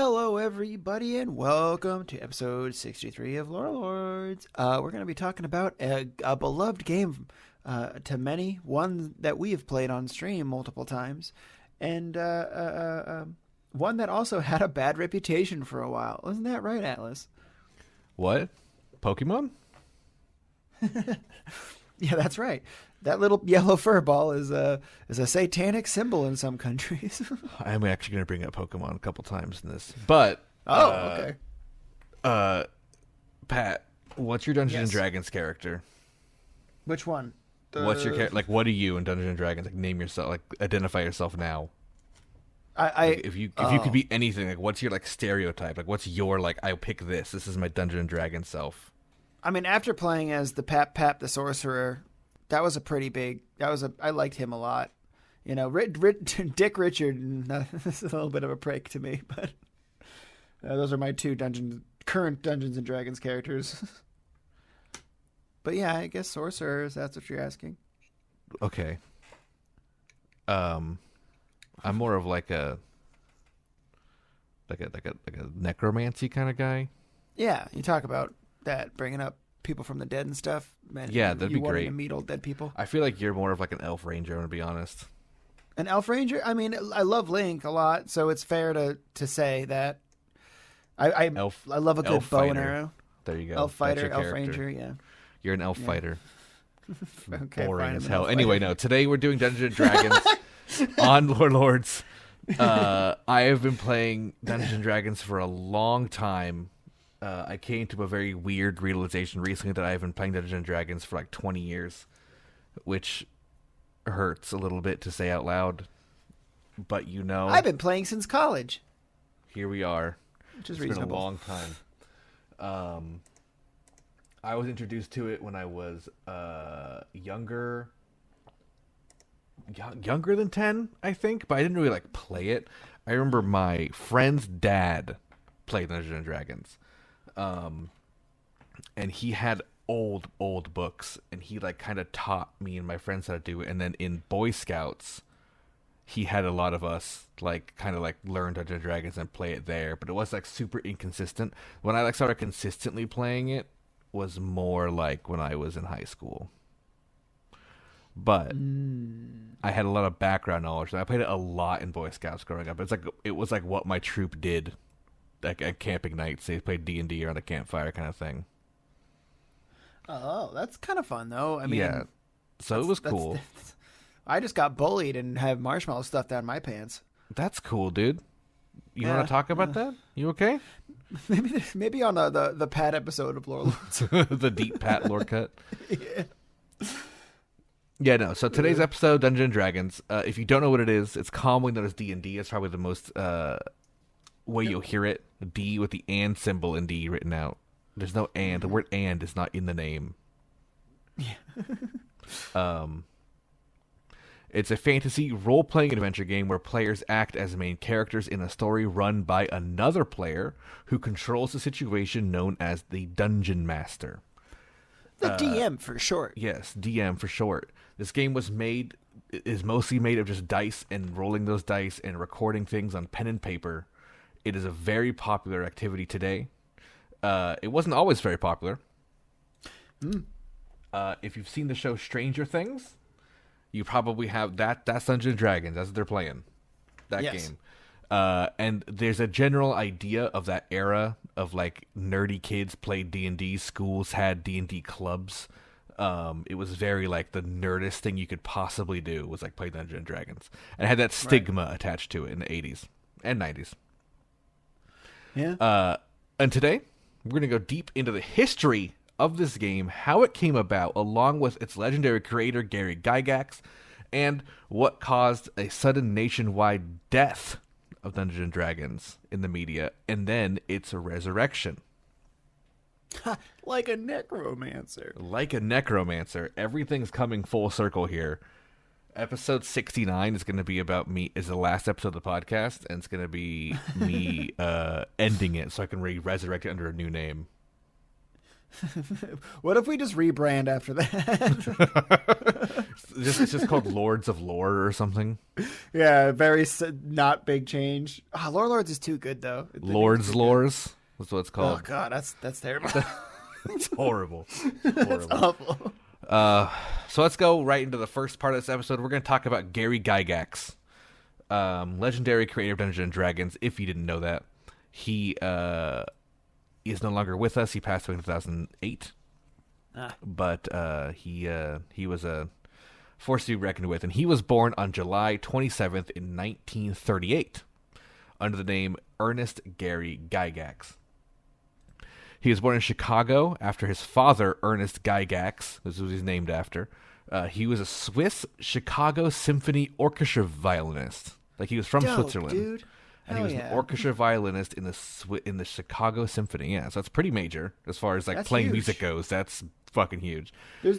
Hello, everybody, and welcome to episode 63 of Lore Lords. We're going to be talking about a beloved game to many, one that we have played on stream multiple times, and one that also had a bad reputation for a while. Isn't that right, Atlas? What? Pokemon? Yeah, that's right. That little yellow fur ball is a satanic symbol in some countries. I'm actually going to bring up Pokemon a couple times in this. But, okay. Pat, what's your Dungeons and Yes. Dragons character? Which one? What's your character? Like, what are you in Dungeons and Dragons? Like, name yourself. Like, identify yourself now. Like, if you could be anything, like, what's your like stereotype? Like, what's your like? I pick this. This is my Dungeons and Dragons self. I mean, after playing as the Pap the Sorcerer, that was a pretty big. I liked him a lot. You know, Dick Richard. This is a little bit of a prick to me, but those are my two current Dungeons and Dragons characters. But yeah, I guess sorcerers. That's what you're asking. Okay. I'm more of like a necromancy kind of guy. Yeah, you talk about that, bringing up people from the dead and stuff. Man, Yeah, that'd be wanting great. to meet old dead people. I feel like you're more of like an elf ranger, I'm gonna be honest. An elf ranger. I mean, I love Link a lot, so it's fair to say that. I love a good elf bow and fighter. arrow. There you go. Elf That's fighter, your elf character. ranger. Yeah. You're an elf fighter. Okay, Boring fine, as I'm an hell. elf Anyway, fighter. no. Today we're doing Dungeons and Dragons on Lore Lords. I have been playing Dungeons and Dragons for a long time. I came to a very weird realization recently that I've been playing Dungeons and Dragons for like 20 years, which hurts a little bit to say out loud. But you know, I've been playing since college, here we are. which is It's reasonable. been a long time. I was introduced to it when I was younger than 10, I think, but I didn't really like play it. I remember my friend's dad played Dungeons and Dragons. And he had old books, and he like kind of taught me and my friends how to do it. And then in Boy Scouts, he had a lot of us like kind of like learn Dungeons and Dragons and play it there, but it was like super inconsistent. When I like started consistently playing it was more like when I was in high school. But I had a lot of background knowledge. I played it a lot in Boy Scouts growing up. It was like what my troop did, like at camping nights. They played D&D around a campfire kind of thing. Oh, that's kind of fun though. I mean, yeah, so it was cool. I just got bullied and have marshmallows stuffed down my pants. That's cool, dude. You Yeah. want to talk about that? You okay? Maybe on the Pat episode of Lore Lords. The deep Pat lore cut. Yeah. Yeah, no. So today's episode, Dungeons and Dragons. If you don't know what it is, it's commonly known as D&D. It's probably the most way you'll hear it. D with the and symbol in D written out. There's no and. The word and is not in the name. Yeah. It's a fantasy role-playing adventure game where players act as main characters in a story run by another player who controls the situation, known as the Dungeon Master. The DM for short. Yes, DM for short. This game is mostly made of just dice and rolling those dice and recording things on pen and paper. It is a very popular activity today. It wasn't always very popular. If you've seen the show Stranger Things, you probably have that's Dungeons and Dragons. That's what they're playing. That Yes. game. And there's a general idea of that era of like nerdy kids played D&D. Schools had D&D clubs. It was very like the nerdest thing you could possibly do was like play Dungeons and Dragons, and it had that stigma attached to it in the 80s and 90s. Yeah. And today we're going to go deep into the history of this game, how it came about, along with its legendary creator Gary Gygax, and what caused a sudden nationwide death of Dungeons and Dragons in the media, and then its resurrection. Like a necromancer. Like a necromancer, everything's coming full circle here. Episode 69 is going to be about me, is the last episode of the podcast, and it's going to be me ending it so I can resurrect it under a new name. What if we just rebrand after that? It's just called Lords of Lore or something. Yeah, very not big change. Lore Lords is too good though. Lords Lores. That's what it's Oh called. god, that's terrible. It's horrible. That's awful. So let's go right into the first part of this episode. We're going to talk about Gary Gygax, legendary creator of Dungeons and Dragons. If you didn't know that, he is no longer with us. He passed away in 2008. But he was a force to be reckoned with, and he was born on July 27th in 1938 under the name Ernest Gary Gygax. He was born in Chicago after his father, Ernest Gygax, this was he's named after. He was a Swiss Chicago Symphony Orchestra violinist. Like, he was from Switzerland. Dude. And he was an orchestra violinist in the Chicago Symphony. Yeah, so that's pretty major as far as like That's playing huge. music goes. That's fucking huge. There's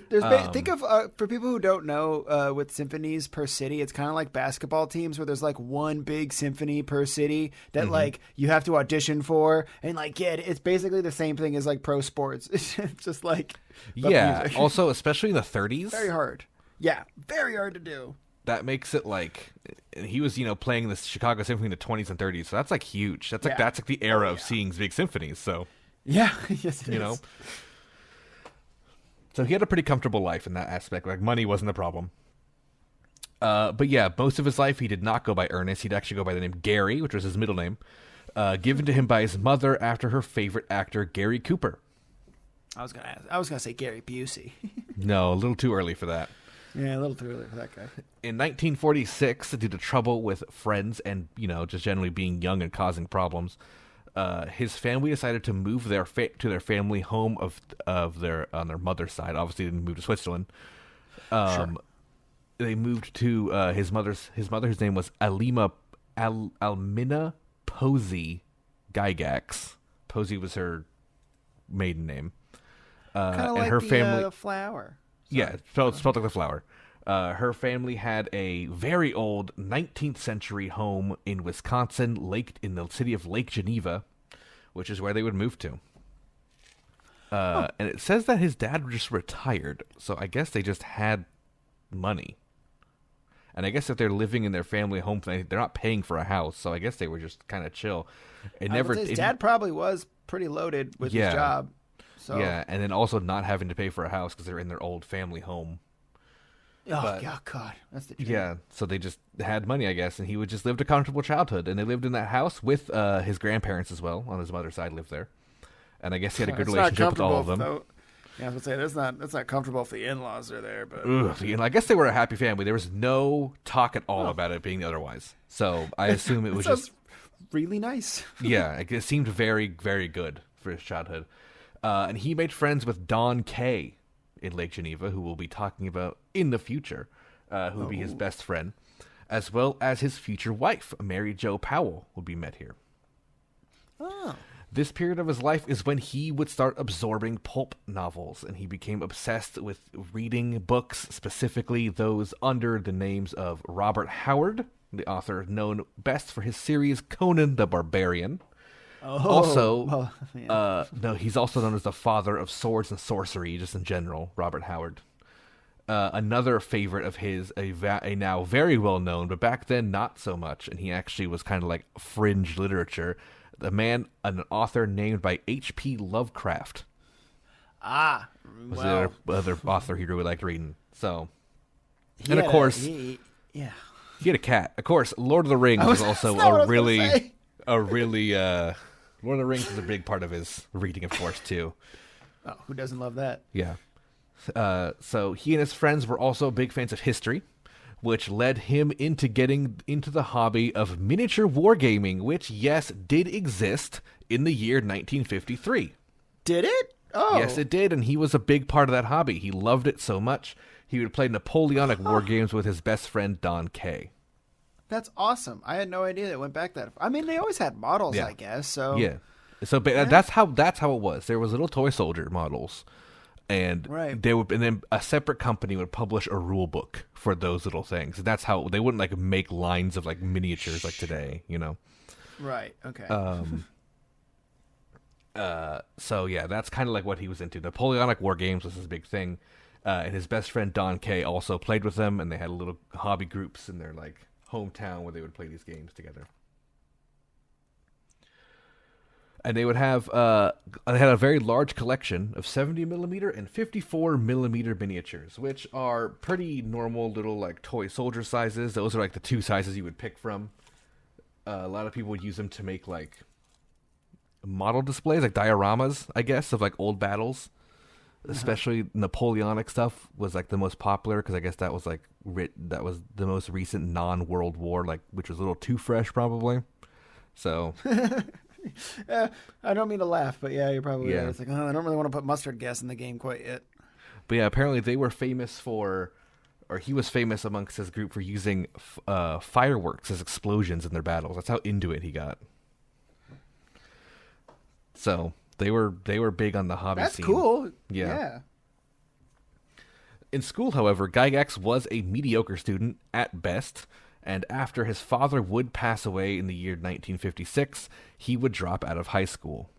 think of for people who don't know, with symphonies per city, it's kind of like basketball teams where there's like one big symphony per city that like you have to audition for, and like it's basically the same thing as like pro sports. It's just like music. Also, especially in the 30s, Very hard. Yeah, very hard to do. that makes it like, and he was playing the Chicago Symphony in the 20s and 30s, so that's like huge. That's like the era of seeing big symphonies. So yeah, yes, it is. So he had a pretty comfortable life in that aspect. Like, money wasn't the problem. But yeah, most of his life he did not go by Ernest. He'd actually go by the name Gary, which was his middle name, given to him by his mother after her favorite actor, Gary Cooper. I was gonna say Gary Busey. No, a little too early for that. Yeah, a little too early for that guy. In 1946, due to trouble with friends and, just generally being young and causing problems, his family decided to move to their family home on their mother's side. Obviously, they didn't move to Switzerland. Sure. They moved to his mother's whose name was Almina Posey Gygax. Posey was her maiden name. Kind of and like her family, the flower. yeah, spelled like the flower. Her family had a very old 19th century home in Wisconsin, in the city of Lake Geneva, which is where they would move to. And it says that his dad just retired, so I guess they just had money. And I guess if they're living in their family home, they're not paying for a house, so I guess they were just kind of chill. His dad probably was pretty loaded with his job. So. Yeah, and then also not having to pay for a house because they're in their old family home. Oh, God. That's the dream. Yeah, so they just had money, I guess, and he would just lived a comfortable childhood. And they lived in that house with his grandparents as well. On his mother's side, lived there. And I guess he had a good relationship with all of them. Yeah, I was going to say, that's not comfortable if the in-laws are there. But I guess they were a happy family. There was no talk at all about it being otherwise. So I assume it was just really nice. Yeah, it seemed very, very good for his childhood. And he made friends with Don Kay in Lake Geneva, who we'll be talking about in the future, who would be his best friend, as well as his future wife, Mary Jo Powell, would be met here. Oh. This period of his life is when he would start absorbing pulp novels, and he became obsessed with reading books, specifically those under the names of Robert Howard, the author known best for his series Conan the Barbarian. No, he's also known as the father of swords and sorcery, just in general, Robert Howard. Another favorite of his, a now very well known, but back then not so much, and he actually was kind of like fringe literature. An author named by H.P. Lovecraft. Was the other author he really liked reading. So, he had a cat. Of course, Lord of the Rings was also Lord of the Rings is a big part of his reading, of course, too. Oh, who doesn't love that? Yeah. So he and his friends were also big fans of history, which led him into getting into the hobby of miniature wargaming, which, yes, did exist in the year 1953. Did it? Oh. Yes, it did, and he was a big part of that hobby. He loved it so much, he would play Napoleonic war games with his best friend, Don Kay. That's awesome. I had no idea that it went back that far. I mean, they always had models, I guess. So yeah. So that's how it was. There was little toy soldier models. And then a separate company would publish a rule book for those little things. And that's how they wouldn't like make lines of like miniatures like today, Right. Okay. So yeah, that's kind of like what he was into. Napoleonic War games was his big thing, and his best friend Don Kay also played with them, and they had little hobby groups in their like hometown where they would play these games together. And they would have they had a very large collection of 70 millimeter and 54 millimeter miniatures, which are pretty normal little like toy soldier sizes. Those are like the two sizes you would pick from. A lot of people would use them to make like model displays, like dioramas, I guess, of like old battles. Especially Napoleonic stuff was like the most popular because I guess that was like that was the most recent non-World War, like which was a little too fresh probably. So. I don't mean to laugh, but yeah, you're probably Yeah. right. It's like, oh, I don't really want to put mustard gas in the game quite yet. But yeah, apparently they were famous for, or he was famous amongst his group for using fireworks as explosions in their battles. That's how into it he got. So they were big on the hobby That's scene. cool. Yeah. In school, however, Gygax was a mediocre student at best, and after his father would pass away in the year 1956, he would drop out of high school.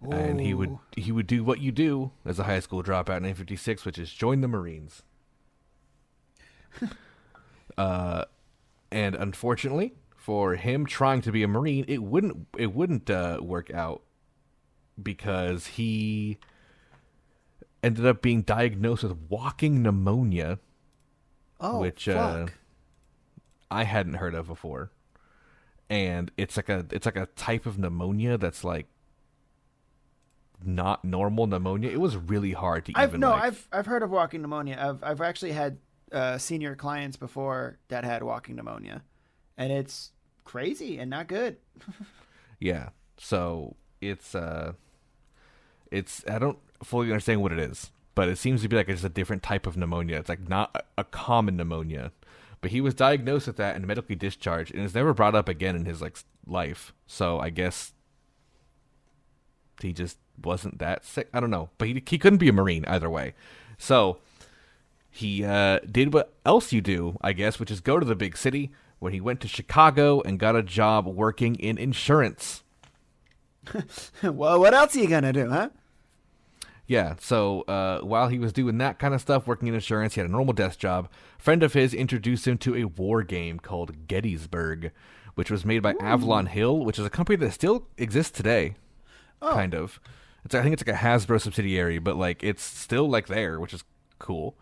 Ooh. And he would do what you do as a high school dropout in 1956, which is join the Marines. And unfortunately for him trying to be a Marine, it wouldn't work out because he ended up being diagnosed with walking pneumonia, which fuck. I hadn't heard of before. And it's like a type of pneumonia that's like not normal pneumonia. It was really hard to I've heard of walking pneumonia. I've actually had senior clients before that had walking pneumonia, and it's crazy and not good. Yeah. So it's I don't fully understand what it is, but it seems to be like it's a different type of pneumonia. It's like not a common pneumonia. But he was diagnosed with that and medically discharged, and is never brought up again in his like life. So I guess he just wasn't that sick. I don't know, but he couldn't be a Marine either way. So he did what else you do, I guess, which is go to the big city. When he went to Chicago and got a job working in insurance. Well, what else are you gonna do, huh? Yeah, so while he was doing that kind of stuff, working in insurance, he had a normal desk job. A friend of his introduced him to a war game called Gettysburg, which was made by Avalon Hill, which is a company that still exists today, kind of. I think it's like a Hasbro subsidiary, but like it's still like there, which is cool.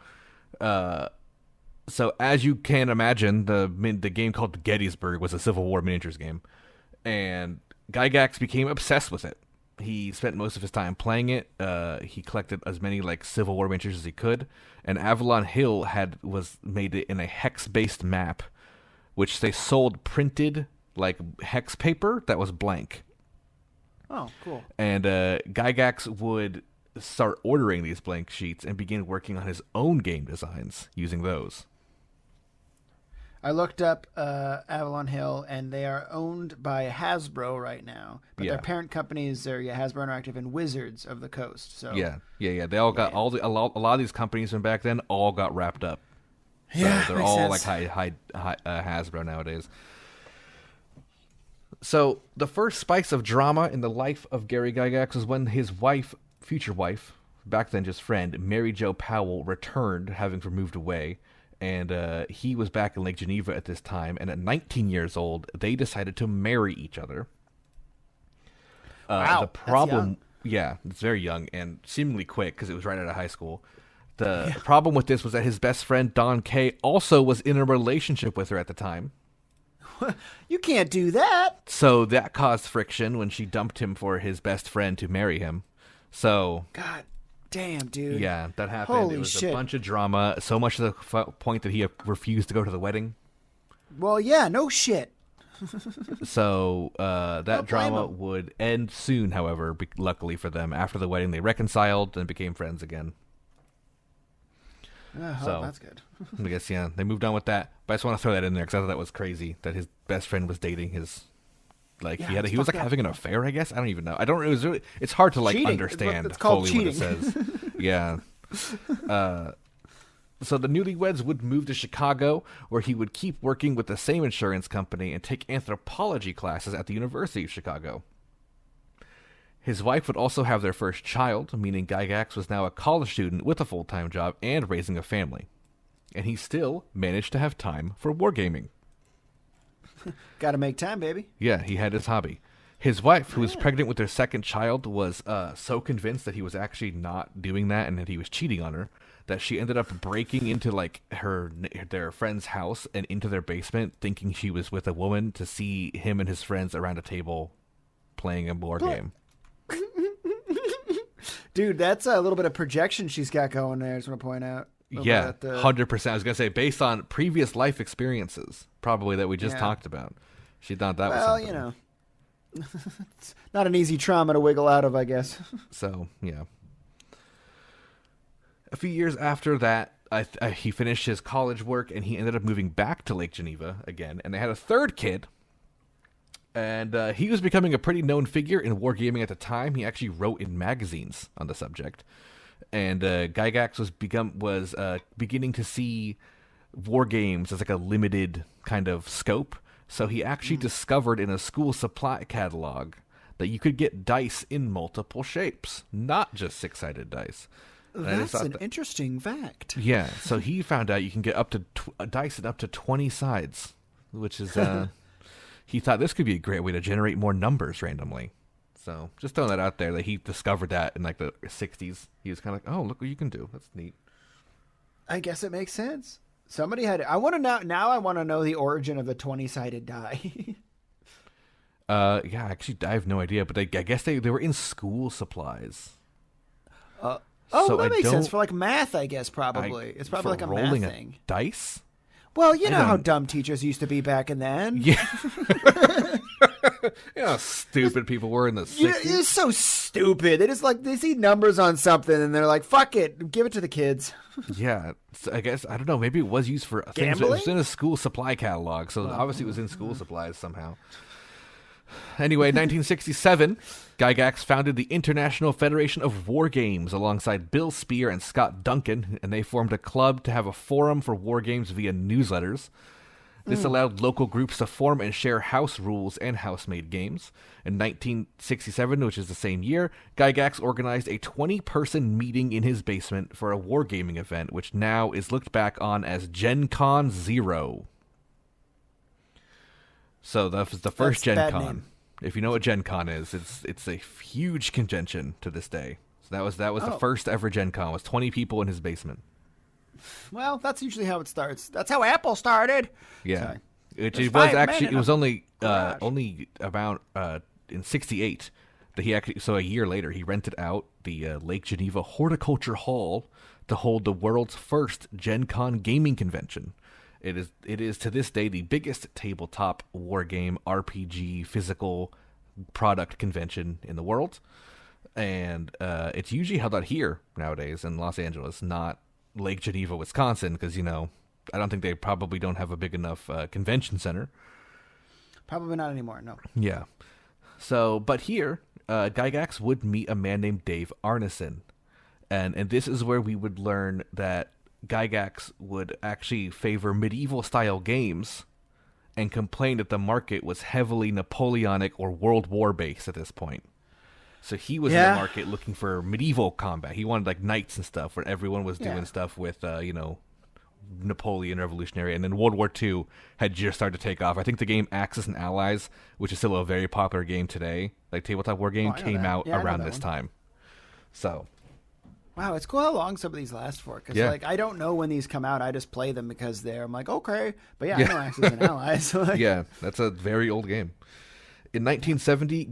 So as you can imagine, the game called Gettysburg was a Civil War miniatures game, and Gygax became obsessed with it. He spent most of his time playing it. He collected as many like Civil War miniatures as he could, and Avalon Hill was made it in a hex-based map, which they sold printed like hex paper that was blank. Oh, cool. And Gygax would start ordering these blank sheets and begin working on his own game designs using those. I looked up Avalon Hill, and they are owned by Hasbro right now. But their parent companies are Hasbro Interactive and Wizards of the Coast. So yeah. They all got a lot of these companies from back then all got wrapped up. So yeah, they're all sense. like high Hasbro nowadays. So the first spikes of drama in the life of Gary Gygax was when his future wife, back then just friend, Mary Jo Powell, returned, having moved away. And he was back in Lake Geneva at this time. And at 19 years old, they decided to marry each other. Wow, the problem, that's young. Yeah, it's very young and seemingly quick because it was right out of high school. The problem with this was that his best friend, Don Kay, also was in a relationship with her at the time. You can't do that. So that caused friction when she dumped him for his best friend to marry him. So God damn, dude. yeah, that happened. Holy it was shit. a bunch of drama, so much to the point that he refused to go to the wedding. Well, yeah, no shit. So that blame drama him. would end soon, however, luckily for them. After the wedding, they reconciled and became friends again. So that's good. I guess, yeah, they moved on with that. But I just want to throw that in there because I thought that was crazy that his best friend was dating his, like, Yeah, he was like fucked up. having an affair, I guess. I don't even know. It's hard to like Cheating. understand It's called fully what it cheating. says. Yeah. So the newlyweds would move to Chicago, where he would keep working with the same insurance company and take anthropology classes at the University of Chicago. His wife would also have their first child, meaning Gygax was now a college student with a full-time job and raising a family. And he still managed to have time for wargaming. Gotta make time, baby. Yeah, he had his hobby. His wife, who was pregnant with their second child, was so convinced that he was actually not doing that and that he was cheating on her that she ended up breaking into like their friend's house and into their basement, thinking she was with a woman, to see him and his friends around a table playing a war game. Dude, that's a little bit of projection she's got going there. I just want to point out. Yeah, 100%. I was gonna say, based on previous life experiences, probably that we just talked about, she thought that was something. Well, it's not an easy trauma to wiggle out of, I guess. So, yeah. A few years after that, he finished his college work, and he ended up moving back to Lake Geneva again, and they had a third kid. And he was becoming a pretty known figure in wargaming at the time. He actually wrote in magazines on the subject. And Gygax was beginning to see war games as like a limited kind of scope. So he actually discovered in a school supply catalog that you could get dice in multiple shapes, not just six-sided dice. That's an interesting fact. Yeah, so he found out you can get up to dice in up to 20 sides, which is he thought this could be a great way to generate more numbers randomly. So just throwing that out there, that he discovered that in like the 60s. He was kind of like, oh, look what you can do. That's neat. I guess it makes sense. Somebody had. I want to know now. I want to know the origin of the 20-sided die. Yeah, actually, I have no idea, but I guess they were in school supplies. So that makes sense for like math. I guess probably it's probably like a math thing. Dice. Well, you know how dumb teachers used to be back in then. Yeah. You know how stupid people were in the 60s? It's so stupid. They see numbers on something and they're like, fuck it, give it to the kids. Yeah. So I guess, I don't know, maybe it was used for things. It was in a school supply catalog, so obviously it was in school supplies somehow. Anyway, 1967, Gygax founded the International Federation of War Games alongside Bill Spear and Scott Duncan, and they formed a club to have a forum for war games via newsletters. This allowed local groups to form and share house rules and house-made games. In 1967, which is the same year, Gygax organized a 20-person meeting in his basement for a wargaming event, which now is looked back on as Gen Con 0. So that was the first Gen Con. Name. If you know what Gen Con is, it's a huge convention to this day. So that was the first ever Gen Con. It was 20 people in his basement. Well, that's usually how it starts. That's how Apple started. Yeah, it was actually it was only about in '68 that he actually. So a year later, he rented out the Lake Geneva Horticulture Hall to hold the world's first Gen Con gaming convention. It is to this day the biggest tabletop war game RPG physical product convention in the world, and it's usually held out here nowadays in Los Angeles, not Lake Geneva, Wisconsin, because I don't think they probably don't have a big enough convention center. Probably not anymore. No. Yeah. So, but here, Gygax would meet a man named Dave Arneson, and this is where we would learn that Gygax would actually favor medieval-style games and complain that the market was heavily Napoleonic or World War-based at this point. So he was in the market looking for medieval combat. He wanted like knights and stuff, where everyone was doing stuff with, Napoleon Revolutionary. And then World War II had just started to take off. I think the game Axis and Allies, which is still a very popular game today, like tabletop war game, came out around this time. So... Wow, it's cool how long some of these last for. Because I don't know when these come out. I just play them because I'm like, okay. But I know Axis and Allies. Yeah, that's a very old game. In 1970, the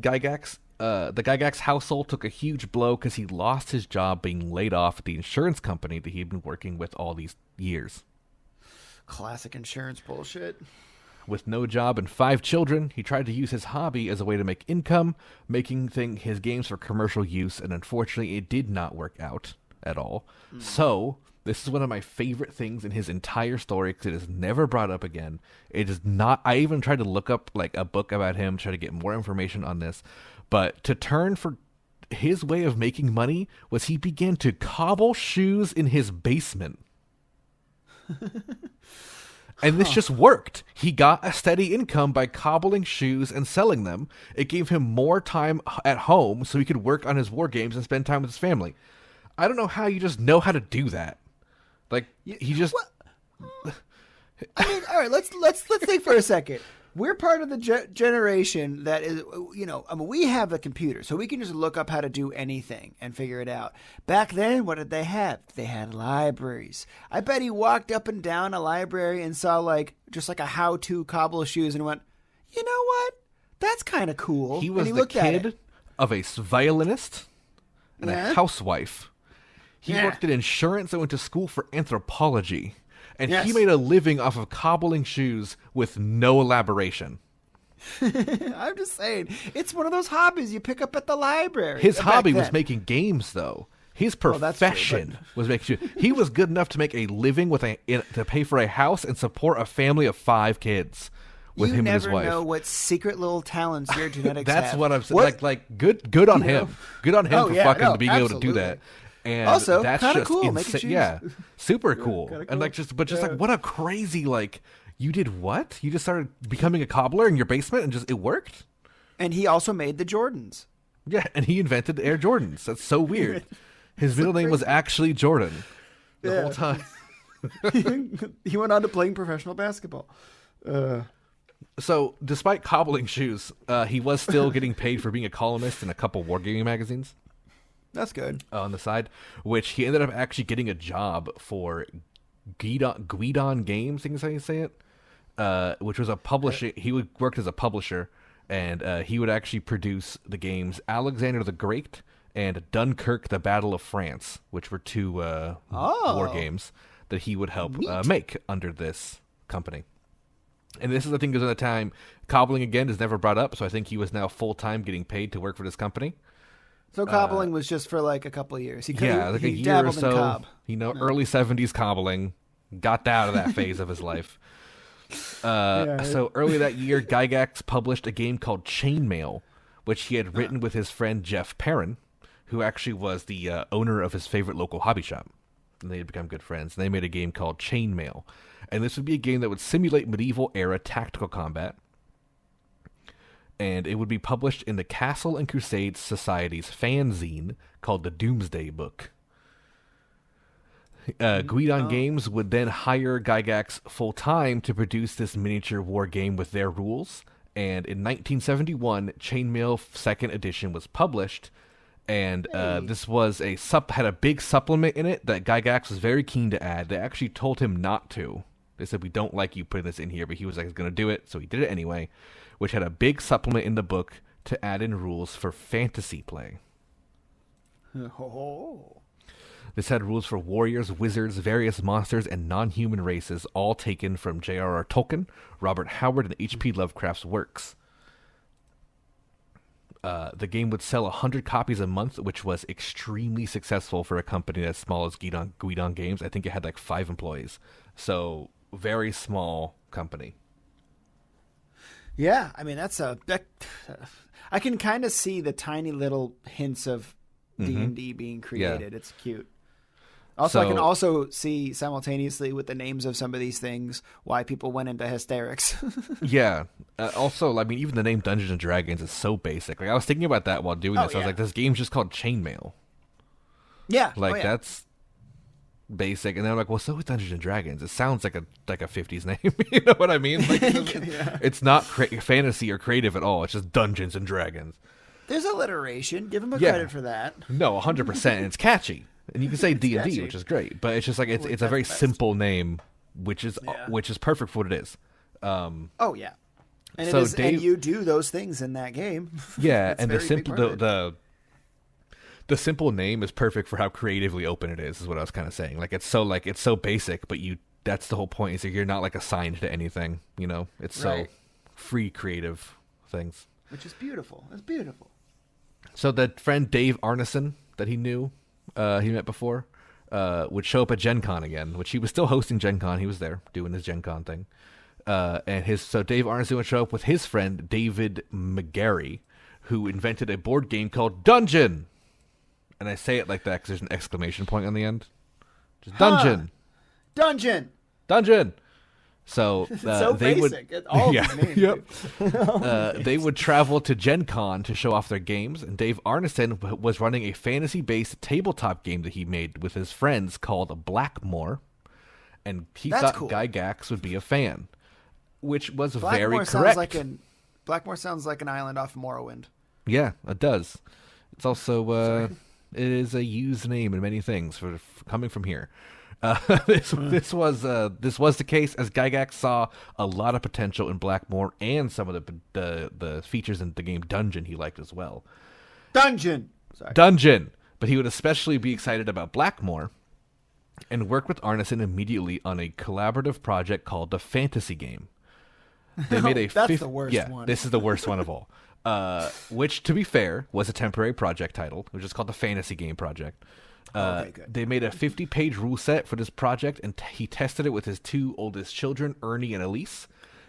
Gygax household took a huge blow because he lost his job being laid off at the insurance company that he'd been working with all these years. Classic insurance bullshit. With no job and 5 children, he tried to use his hobby as a way to make income, making his games for commercial use, and unfortunately it did not work out at all. So, this is one of my favorite things in his entire story, because it is never brought up again. It is not... I even tried to look up like a book about him, try to get more information on this, but to turn for his way of making money was he began to cobble shoes in his basement. And this just worked. He got a steady income by cobbling shoes and selling them. It gave him more time at home so he could work on his war games and spend time with his family. I don't know how you just know how to do that. Like, he just... I mean, all right, let's think for a second. We're part of the generation that is, we have a computer, so we can just look up how to do anything and figure it out. Back then, what did they have? They had libraries. I bet he walked up and down a library and saw just a how-to cobble shoes and went, you know what? That's kind of cool. He was he the kid of a violinist and a housewife. He worked in insurance and went to school for anthropology. And he made a living off of cobbling shoes with no elaboration. I'm just saying, it's one of those hobbies you pick up at the library. His hobby was making games, though. His profession was making shoes. He was good enough to make a living to pay for a house and support a family of 5 kids with him and his wife. You never know what secret little talents your genetics That's have. what I'm saying. Like good on him. Good on him for being able to do that. And also, that's kind of just cool. Yeah, super cool. Cool. And what a crazy, you did what? You just started becoming a cobbler in your basement and it worked? And he also made the Jordans. Yeah, and he invented the Air Jordans. That's so weird. His middle name was actually Jordan the whole time. He went on to playing professional basketball. So, despite cobbling shoes, he was still getting paid for being a columnist in a couple wargaming magazines. That's good. On the side, which he ended up actually getting a job for Guidon Games, I think is how you say it, which was a publisher. He worked as a publisher, and he would actually produce the games Alexander the Great and Dunkirk, the Battle of France, which were 2 war games that he would help make under this company. And this is the thing, because at the time, cobbling again is never brought up, so I think he was now full-time getting paid to work for this company. So cobbling was just for a couple of years. A year or so. In cob. Early 70s cobbling. Got out of that phase of his life. So early that year, Gygax published a game called Chainmail, which he had written with his friend Jeff Perrin, who actually was the owner of his favorite local hobby shop. And they had become good friends. And they made a game called Chainmail. And this would be a game that would simulate medieval-era tactical combat. And it would be published in the Castle and Crusade Society's fanzine called the Doomsday Book. Guidon Games would then hire Gygax full-time to produce this miniature war game with their rules. And in 1971, Chainmail 2nd edition was published. And this was had a big supplement in it that Gygax was very keen to add. They actually told him not to. They said, we don't like you putting this in here, but he was he's going to do it, so he did it anyway, which had a big supplement in the book to add in rules for fantasy play. This had rules for warriors, wizards, various monsters, and non-human races, all taken from J.R.R. Tolkien, Robert Howard, and H.P. Lovecraft's works. The game would sell 100 copies a month, which was extremely successful for a company as small as Guidon Games. I think it had 5 employees. So, very small company. Yeah, I mean, I can kind of see the tiny little hints of D&D being created. Yeah. It's cute. Also, I can also see simultaneously with the names of some of these things why people went into hysterics. Yeah. Also, I mean, even the name Dungeons and Dragons is so basic. I was thinking about that while doing this. I was like, this game's just called Chainmail. Yeah. That's basic. And then I'm like, well, so is Dungeons and Dragons. It sounds like a 50s name. You know what I mean? It's not fantasy or creative at all. It's just Dungeons and Dragons. There's alliteration. Give him credit for that. No, 100%. And it's catchy. And you can say D&D, which is great, but it's just it's a very simple name, which is perfect for what it is. And and you do those things in that game. Yeah, and the simple name is perfect for how creatively open it is what I was kind of saying. It's so basic, but that's the whole point. Is that you're not assigned to anything. It's so free creative things, which is beautiful. It's beautiful. So the friend Dave Arneson that he knew. He met before, would show up at Gen Con again, which he was still hosting Gen Con. He was there doing his Gen Con thing. So Dave Arneson would show up with his friend David McGarry, who invented a board game called Dungeon. And I say it like that because there's an exclamation point on the end. Just Dungeon. Dungeon. Dungeon. So so they basic. would, All yeah, these names. yep. They would travel to Gen Con to show off their games, and Dave Arneson was running a fantasy-based tabletop game that he made with his friends called Blackmore, and he That's thought cool. Gygax would be a fan, which was very Blackmore correct. Blackmore sounds like an island off of Morrowind. Yeah, it does. It's also it is a used name in many things for coming from here. This was the case, as Gygax saw a lot of potential in Blackmore and some of the features in the game Dungeon he liked as well. Dungeon, but he would especially be excited about Blackmore, and worked with Arneson immediately on a collaborative project called the Fantasy Game. They made a That's the worst one. This is the worst one of all. Which, to be fair, was a temporary project title, which is called the Fantasy Game Project. Okay, good. They made a 50-page rule set for this project, and he tested it with his two oldest children, Ernie and Elise,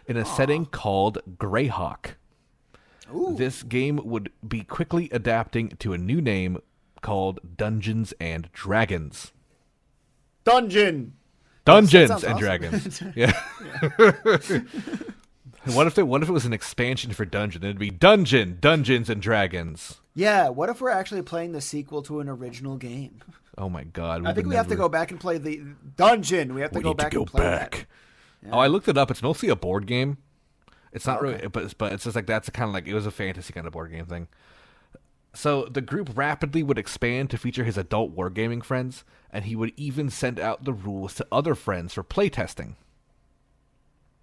in a setting called Greyhawk. Ooh. This game would be quickly adapting to a new name called Dungeons and Dragons. Dungeons and awesome. Dragons. Yeah. What if it was an expansion for Dungeon? It'd be Dungeons and Dragons. Yeah, what if we're actually playing the sequel to an original game? Oh my God! I think we have to go back and play the Dungeon. We have to go back and play that. Yeah. Oh, I looked it up. It's mostly a board game. It's not really, but it's just like that's kind of like it was a fantasy kind of board game thing. So the group rapidly would expand to feature his adult wargaming friends, and he would even send out the rules to other friends for playtesting.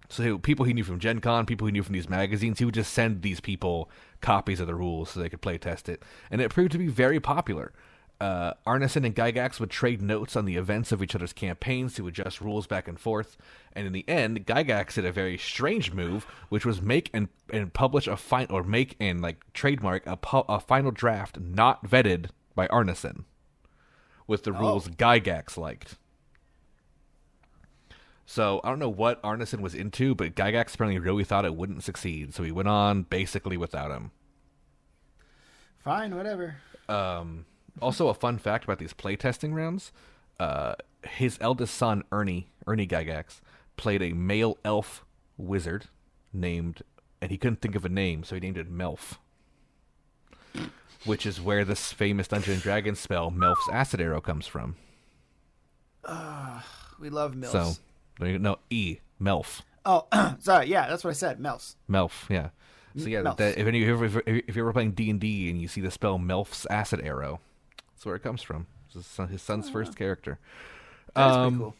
So people he knew from Gen Con, people he knew from these magazines, he would just send these people copies of the rules so they could play test it. And it proved to be very popular. Arneson and Gygax would trade notes on the events of each other's campaigns to adjust rules back and forth. And in the end, Gygax did a very strange move, which was make and publish trademark a final draft not vetted by Arneson with the rules Gygax liked. So, I don't know what Arneson was into, but Gygax apparently really thought it wouldn't succeed, so he went on basically without him. Fine, whatever. Also, a fun fact about these playtesting rounds, his eldest son, Ernie Gygax, played a male elf wizard named, and he couldn't think of a name, so he named it Melf, which is where this famous Dungeons and Dragons spell, Melf's Acid Arrow, comes from. We love MILFs. So, Melf. Oh, sorry. Yeah, that's what I said. Melfs. Melf, yeah. So yeah, if you're ever playing D&D and you see the spell Melf's Acid Arrow, that's where it comes from. It's his son's first character. That's pretty cool.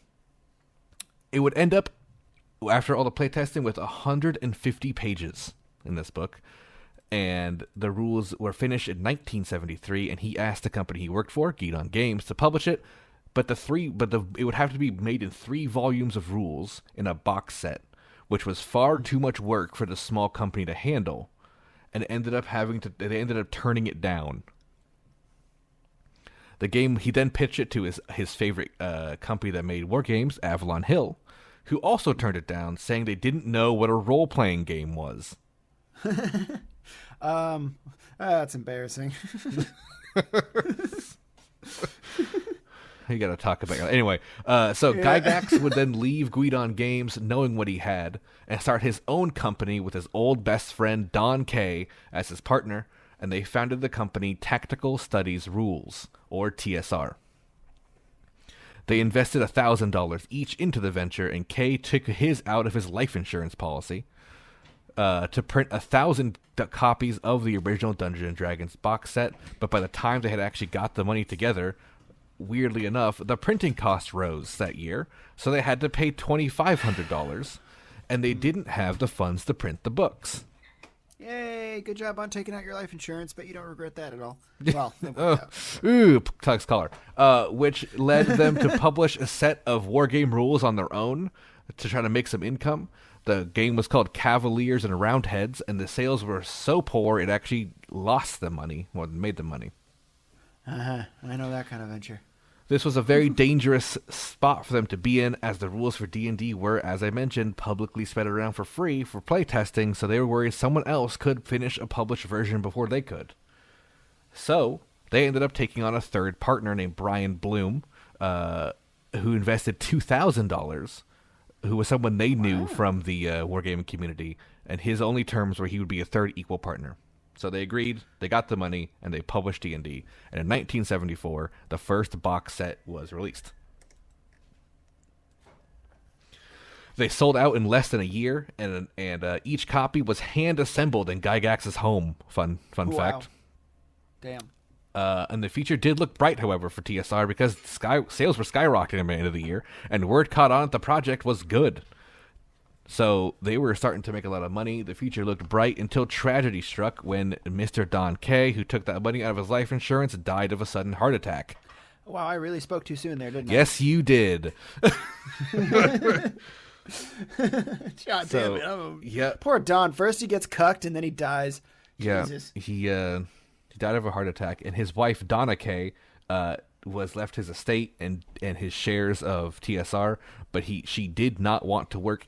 It would end up, after all the playtesting, with 150 pages in this book. And the rules were finished in 1973, and he asked the company he worked for, Guidon Games, to publish it. But it would have to be made in 3 volumes of rules in a box set, which was far too much work for the small company to handle, and they ended up turning it down. The game, he then pitched it to his favorite company that made war games, Avalon Hill, who also turned it down, saying they didn't know what a role-playing game was. That's embarrassing. You got to talk about it. Anyway, Gygax would then leave Guidon Games knowing what he had and start his own company with his old best friend Don Kay as his partner, and they founded the company Tactical Studies Rules, or TSR. They invested $1,000 each into the venture, and Kay took his out of his life insurance policy to print 1,000 copies of the original Dungeons & Dragons box set, but by the time they had actually got the money together, weirdly enough, the printing cost rose that year, so they had to pay $2,500, and they didn't have the funds to print the books. Yay, good job on taking out your life insurance, but you don't regret that at all. Well, Tug's collar. Which led them to publish a set of wargame rules on their own to try to make some income. The game was called Cavaliers and Roundheads, and the sales were so poor it actually lost them money more than made them money. I know that kind of venture. This was a very dangerous spot for them to be in, as the rules for D&D were, as I mentioned, publicly spread around for free for playtesting, so they were worried someone else could finish a published version before they could. So, they ended up taking on a third partner named Brian Bloom, who invested $2,000 who was someone they knew from the wargaming community, and his only terms were he would be a third equal partner. So they agreed, they got the money, and they published D&D. And in 1974, the first box set was released. They sold out in less than a year, and each copy was hand-assembled in Gygax's home. Fun fact. Damn. And the future did look bright, however, for TSR because sales were skyrocketing at the end of the year, and word caught on that the project was good. So they were starting to make a lot of money. The future looked bright until tragedy struck when Mr. Don Kay, who took that money out of his life insurance, died of a sudden heart attack. Wow, I really spoke too soon there, didn't I? Yes, you did. God damn it. Yeah. Poor Don. First he gets cucked and then he dies. Yeah. Jesus. He died of a heart attack, and his wife, Donna Kay, was left his estate and his shares of TSR, but she did not want to work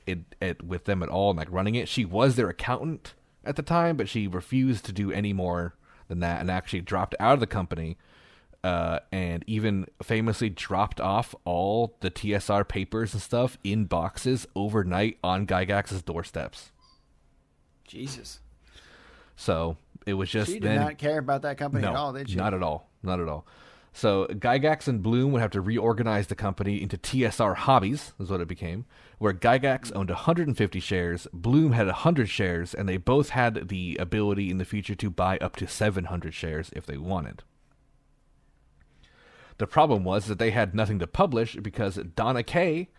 with them at all, like running it. She was their accountant at the time, but she refused to do any more than that and actually dropped out of the company, and even famously dropped off all the TSR papers and stuff in boxes overnight on Gygax's doorsteps. Jesus. So it was just she did not care about that company at all, did she? Not at all. So Gygax and Bloom would have to reorganize the company into TSR Hobbies, is what it became, where Gygax owned 150 shares, Bloom had 100 shares, and they both had the ability in the future to buy up to 700 shares if they wanted. The problem was that they had nothing to publish because Donna Kay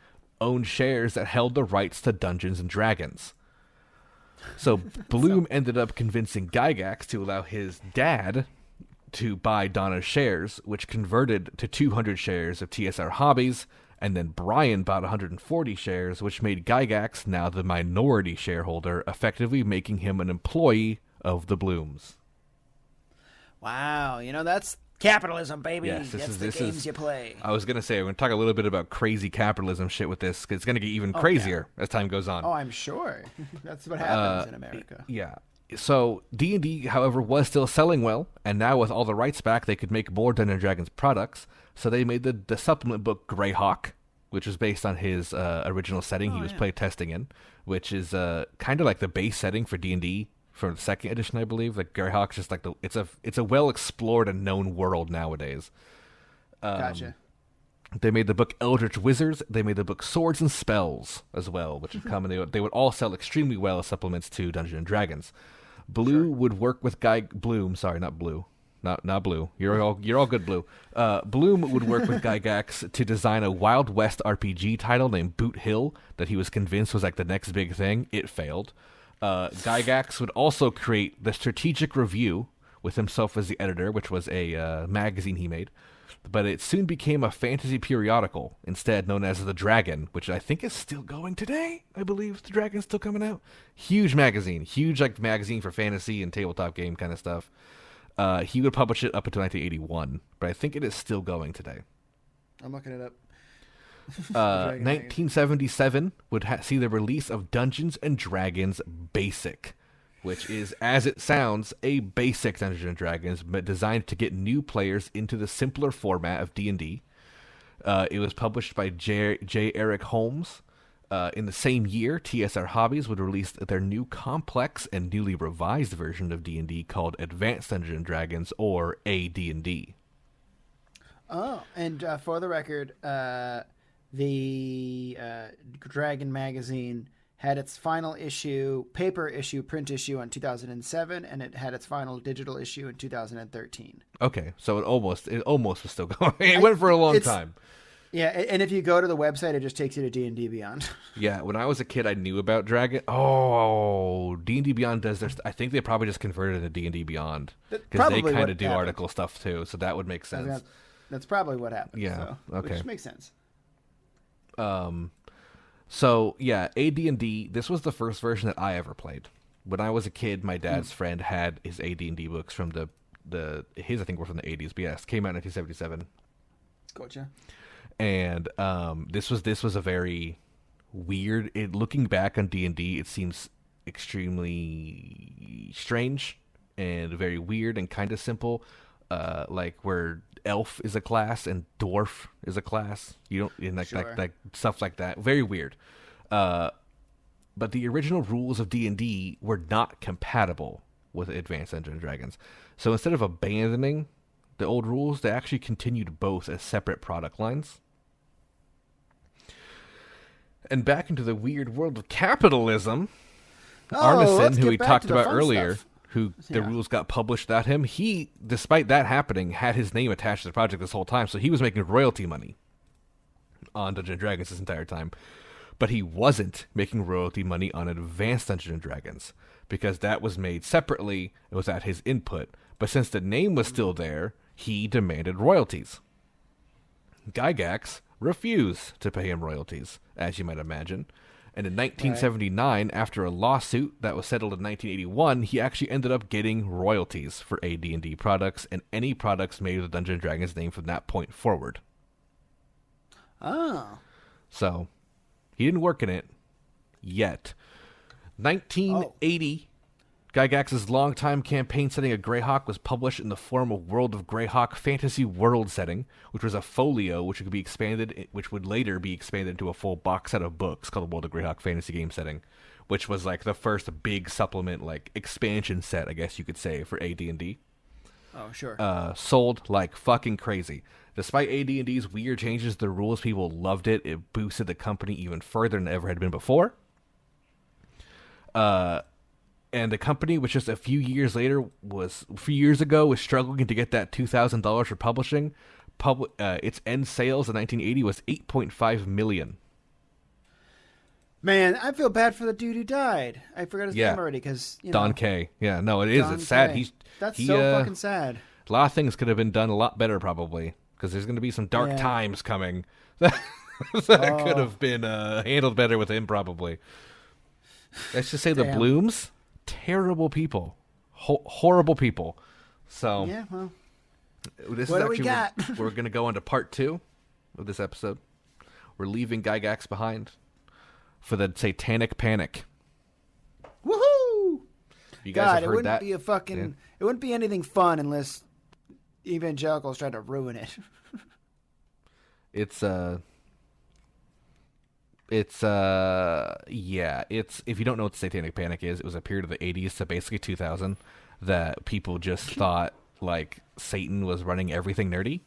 owned shares that held the rights to Dungeons and Dragons. So Bloom ended up convincing Gygax to allow his dad to buy Donna's shares, which converted to 200 shares of TSR Hobbies, and then Brian bought 140 shares, which made Gygax now the minority shareholder, effectively making him an employee of the Blooms. Wow, that's capitalism, baby. Yes, that's the games you play. I was going to say, we're going to talk a little bit about crazy capitalism shit with this, because it's going to get even crazier as time goes on. Oh, I'm sure. That's what happens in America. Yeah. So D&D, however, was still selling well, and now with all the rights back, they could make more Dungeons & Dragons products. So they made the supplement book Greyhawk, which was based on his original setting he was playtesting in, which is kind of like the base setting for D&D for the second edition, I believe. Like Greyhawk's just like it's a well explored and known world nowadays. Gotcha. They made the book Eldritch Wizards. They made the book Swords and Spells as well, which would come and they would all sell extremely well as supplements to Dungeons and Dragons. Blue would work with Bloom. Sorry, not Blue. Not Blue. You're all good, Blue. Bloom would work with Gygax to design a Wild West RPG title named Boot Hill that he was convinced was like the next big thing. It failed. Gygax would also create the Strategic Review with himself as the editor, which was a magazine he made. But it soon became a fantasy periodical, instead known as The Dragon, which I think is still going today. I believe The Dragon's still coming out. Huge magazine for fantasy and tabletop game kind of stuff. He would publish it up until 1981, but I think it is still going today. I'm looking it up. 1977 would see the release of Dungeons & Dragons Basic, which is, as it sounds, a basic Dungeons & Dragons, but designed to get new players into the simpler format of D&D. It was published by J. Eric Holmes. In the same year, TSR Hobbies would release their new complex and newly revised version of D&D called Advanced Dungeons & Dragons, or AD&D. Oh, and for the record, the Dragon magazine had its final issue, print issue in 2007, and it had its final digital issue in 2013. Okay, so it almost was still going. It went for a long time. Yeah, and if you go to the website, it just takes you to D&D Beyond. Yeah, when I was a kid, I knew about Dragon. Oh, D&D Beyond does their... I think they probably just converted it to D&D Beyond, because they kind of do article stuff too, so that would make sense. That's probably what happened. Yeah, so, okay. Which makes sense. So, yeah, AD&D, this was the first version that I ever played. When I was a kid, my dad's friend had his AD&D books from his, I think, were from the 80s, but yes, came out in 1977. Gotcha. And this was a very weird... looking back on D&D, it seems extremely strange and very weird and kind of simple. Like where elf is a class and dwarf is a class. You don't like stuff like that. Very weird. But the original rules of D&D were not compatible with Advanced Dungeons and Dragons. So instead of abandoning the old rules, they actually continued both as separate product lines. And back into the weird world of capitalism, Arneson, who we talked about earlier, who the rules got published without him, he, despite that happening, had his name attached to the project this whole time, so he was making royalty money on Dungeons & Dragons this entire time. But he wasn't making royalty money on Advanced Dungeons & Dragons, because that was made separately, it was at his input. But since the name was still there, he demanded royalties. Gygax refused to pay him royalties, as you might imagine. And in 1979, after a lawsuit that was settled in 1981, he actually ended up getting royalties for AD&D products and any products made with the Dungeons & Dragons name from that point forward. Oh. So, he didn't work in it yet. 1980, Gygax's longtime campaign setting of Greyhawk was published in the form of World of Greyhawk Fantasy World setting, which was a folio which could be expanded, which would later be expanded into a full box set of books called the World of Greyhawk Fantasy Game setting, which was like the first big supplement, like expansion set, I guess you could say, for AD&D. Oh, sure. Sold like fucking crazy. Despite AD&D's weird changes to the rules, people loved it. It boosted the company even further than it ever had been before. And the company, which just a few years ago was struggling to get that $2,000 for publishing. Its end sales in 1980 was $8.5 million. Man, I feel bad for the dude who died. I forgot his name already because Don K. Yeah, no, it is. It's sad. That's so fucking sad. A lot of things could have been done a lot better, probably, because there's going to be some dark times coming that could have been handled better with him, probably. Let's just say the Blooms, terrible people, horrible people. So yeah, well, this what is do we got? We're going to go into part 2 of this episode. We're leaving Gygax behind for the satanic panic. Woohoo! You guys have heard that? It wouldn't be anything fun unless evangelicals tried to ruin it. It's if you don't know what the satanic panic is, it was a period of the 80s to basically 2000 that people just thought like Satan was running everything nerdy,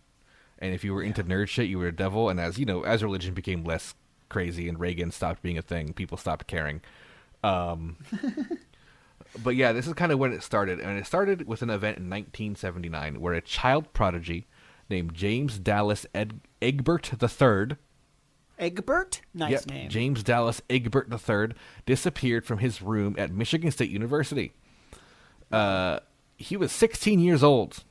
and if you were into nerd shit, you were a devil. And as religion became less crazy and Reagan stopped being a thing, people stopped caring. But yeah, this is kind of when it started, and it started with an event in 1979 where a child prodigy named James Dallas Egbert III. Egbert? Nice name. James Dallas Egbert III disappeared from his room at Michigan State University. He was 16 years old.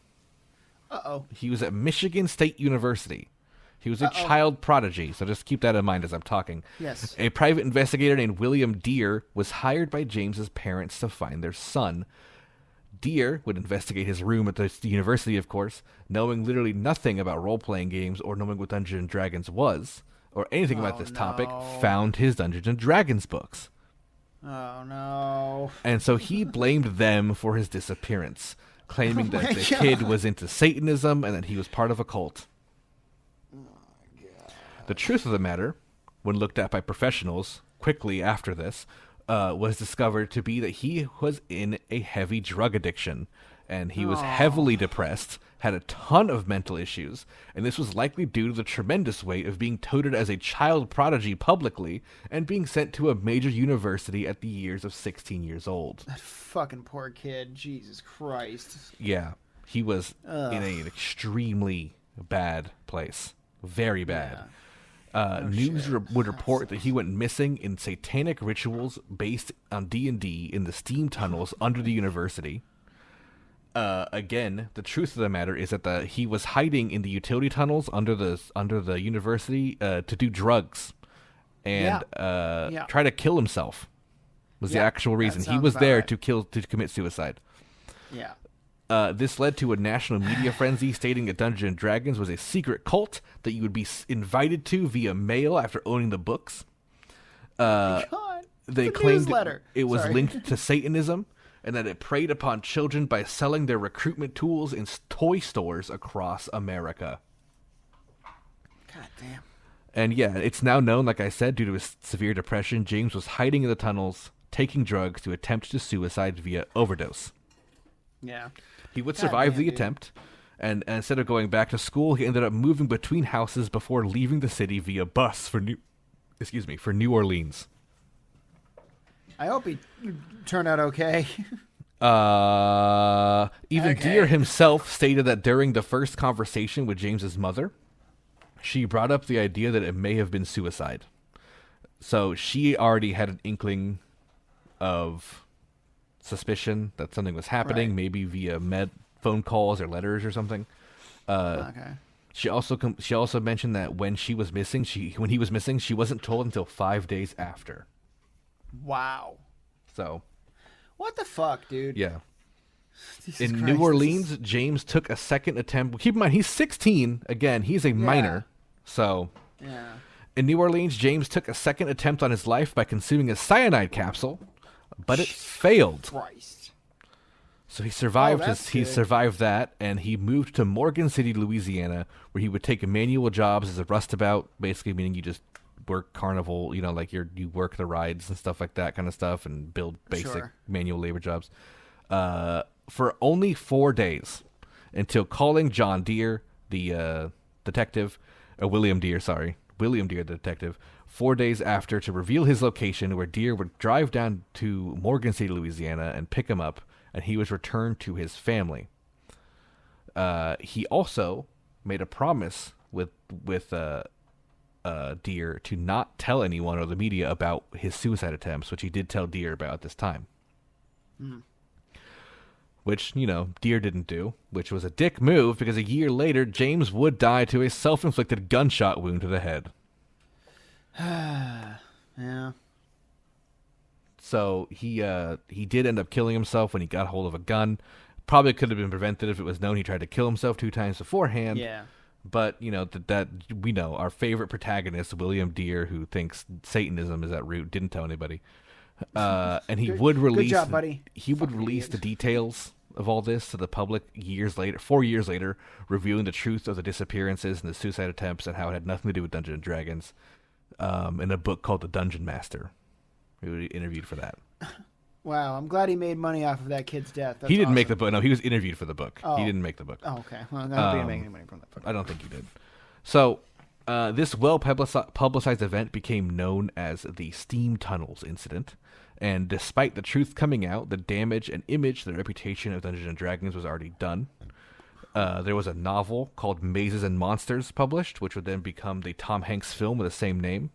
Uh-oh. He was at Michigan State University. He was a child prodigy, so just keep that in mind as I'm talking. Yes. A private investigator named William Deere was hired by James's parents to find their son. Deere would investigate his room at the university, of course, knowing literally nothing about role-playing games or knowing what Dungeons & Dragons was, or anything about this topic, found his Dungeons & Dragons books. Oh, no. And so he blamed them for his disappearance, claiming that the kid was into Satanism and that he was part of a cult. The truth of the matter, when looked at by professionals quickly after this, was discovered to be that he was in a heavy drug addiction, and he was heavily depressed, had a ton of mental issues, and this was likely due to the tremendous weight of being touted as a child prodigy publicly and being sent to a major university at the years of 16 years old. That fucking poor kid. Jesus Christ. Yeah, he was in an extremely bad place. Very bad. Yeah. News would report that he went missing in satanic rituals based on D&D in the steam tunnels under the university. Again, the truth of the matter is that he was hiding in the utility tunnels under the university to do drugs and try to kill himself. Was the actual reason he was there to commit suicide. Yeah. This led to a national media frenzy stating that Dungeons & Dragons was a secret cult that you would be invited to via mail after owning the books. God. They claimed it was linked to Satanism and that it preyed upon children by selling their recruitment tools in toy stores across America. God damn. And yeah, it's now known, like I said, due to his severe depression, James was hiding in the tunnels, taking drugs to attempt to suicide via overdose. Yeah. He would survive the attempt, and instead of going back to school, he ended up moving between houses before leaving the city via bus for New Orleans. I hope he turned out okay. Even Deere himself stated that during the first conversation with James's mother, she brought up the idea that it may have been suicide. So she already had an inkling of suspicion that something was happening, maybe via phone calls or letters or something. She also mentioned that when he was missing, she wasn't told until 5 days after. Wow. So, what the fuck, dude? Yeah. Jesus in Christ, New Orleans, James took a second attempt. Keep in mind, he's 16. Again, he's a minor. So, in New Orleans, James took a second attempt on his life by consuming a cyanide capsule, but it failed. Christ. So he survived. He survived that, and he moved to Morgan City, Louisiana, where he would take manual jobs as a rustabout, basically meaning you just work carnival, like you work the rides and stuff like that kind of stuff, and build basic manual labor jobs, for only 4 days, until calling John Deere, the detective, William Deere, the detective, 4 days after to reveal his location, where Deere would drive down to Morgan City, Louisiana, and pick him up, and he was returned to his family. He also made a promise with Deere to not tell anyone or the media about his suicide attempts, which he did tell Deere about at this time. Which, Deere didn't do, which was a dick move, because a year later, James would die to a self-inflicted gunshot wound to the head. Yeah. So he did end up killing himself when he got hold of a gun. Probably could have been prevented if it was known he tried to kill himself 2 times beforehand. Yeah. But, that we know, our favorite protagonist, William Deere, who thinks Satanism is at root, didn't tell anybody. And he would release... Good job, buddy. He would release the details of all this to the public 4 years later, revealing the truth of the disappearances and the suicide attempts and how it had nothing to do with Dungeons & Dragons, in a book called The Dungeon Master. We interviewed for that. Wow, I'm glad he made money off of that kid's death. That's he didn't awesome. make the book. No, he was interviewed for the book. Oh. He didn't make the book. Oh, okay. Well, I don't think he made any money from that book. I don't think he did. So, this well-publicized event became known as the Steam Tunnels Incident, and despite the truth coming out, the damage and image, the reputation of Dungeons & Dragons was already done. There was a novel called Mazes and Monsters published, which would then become the Tom Hanks film with the same name,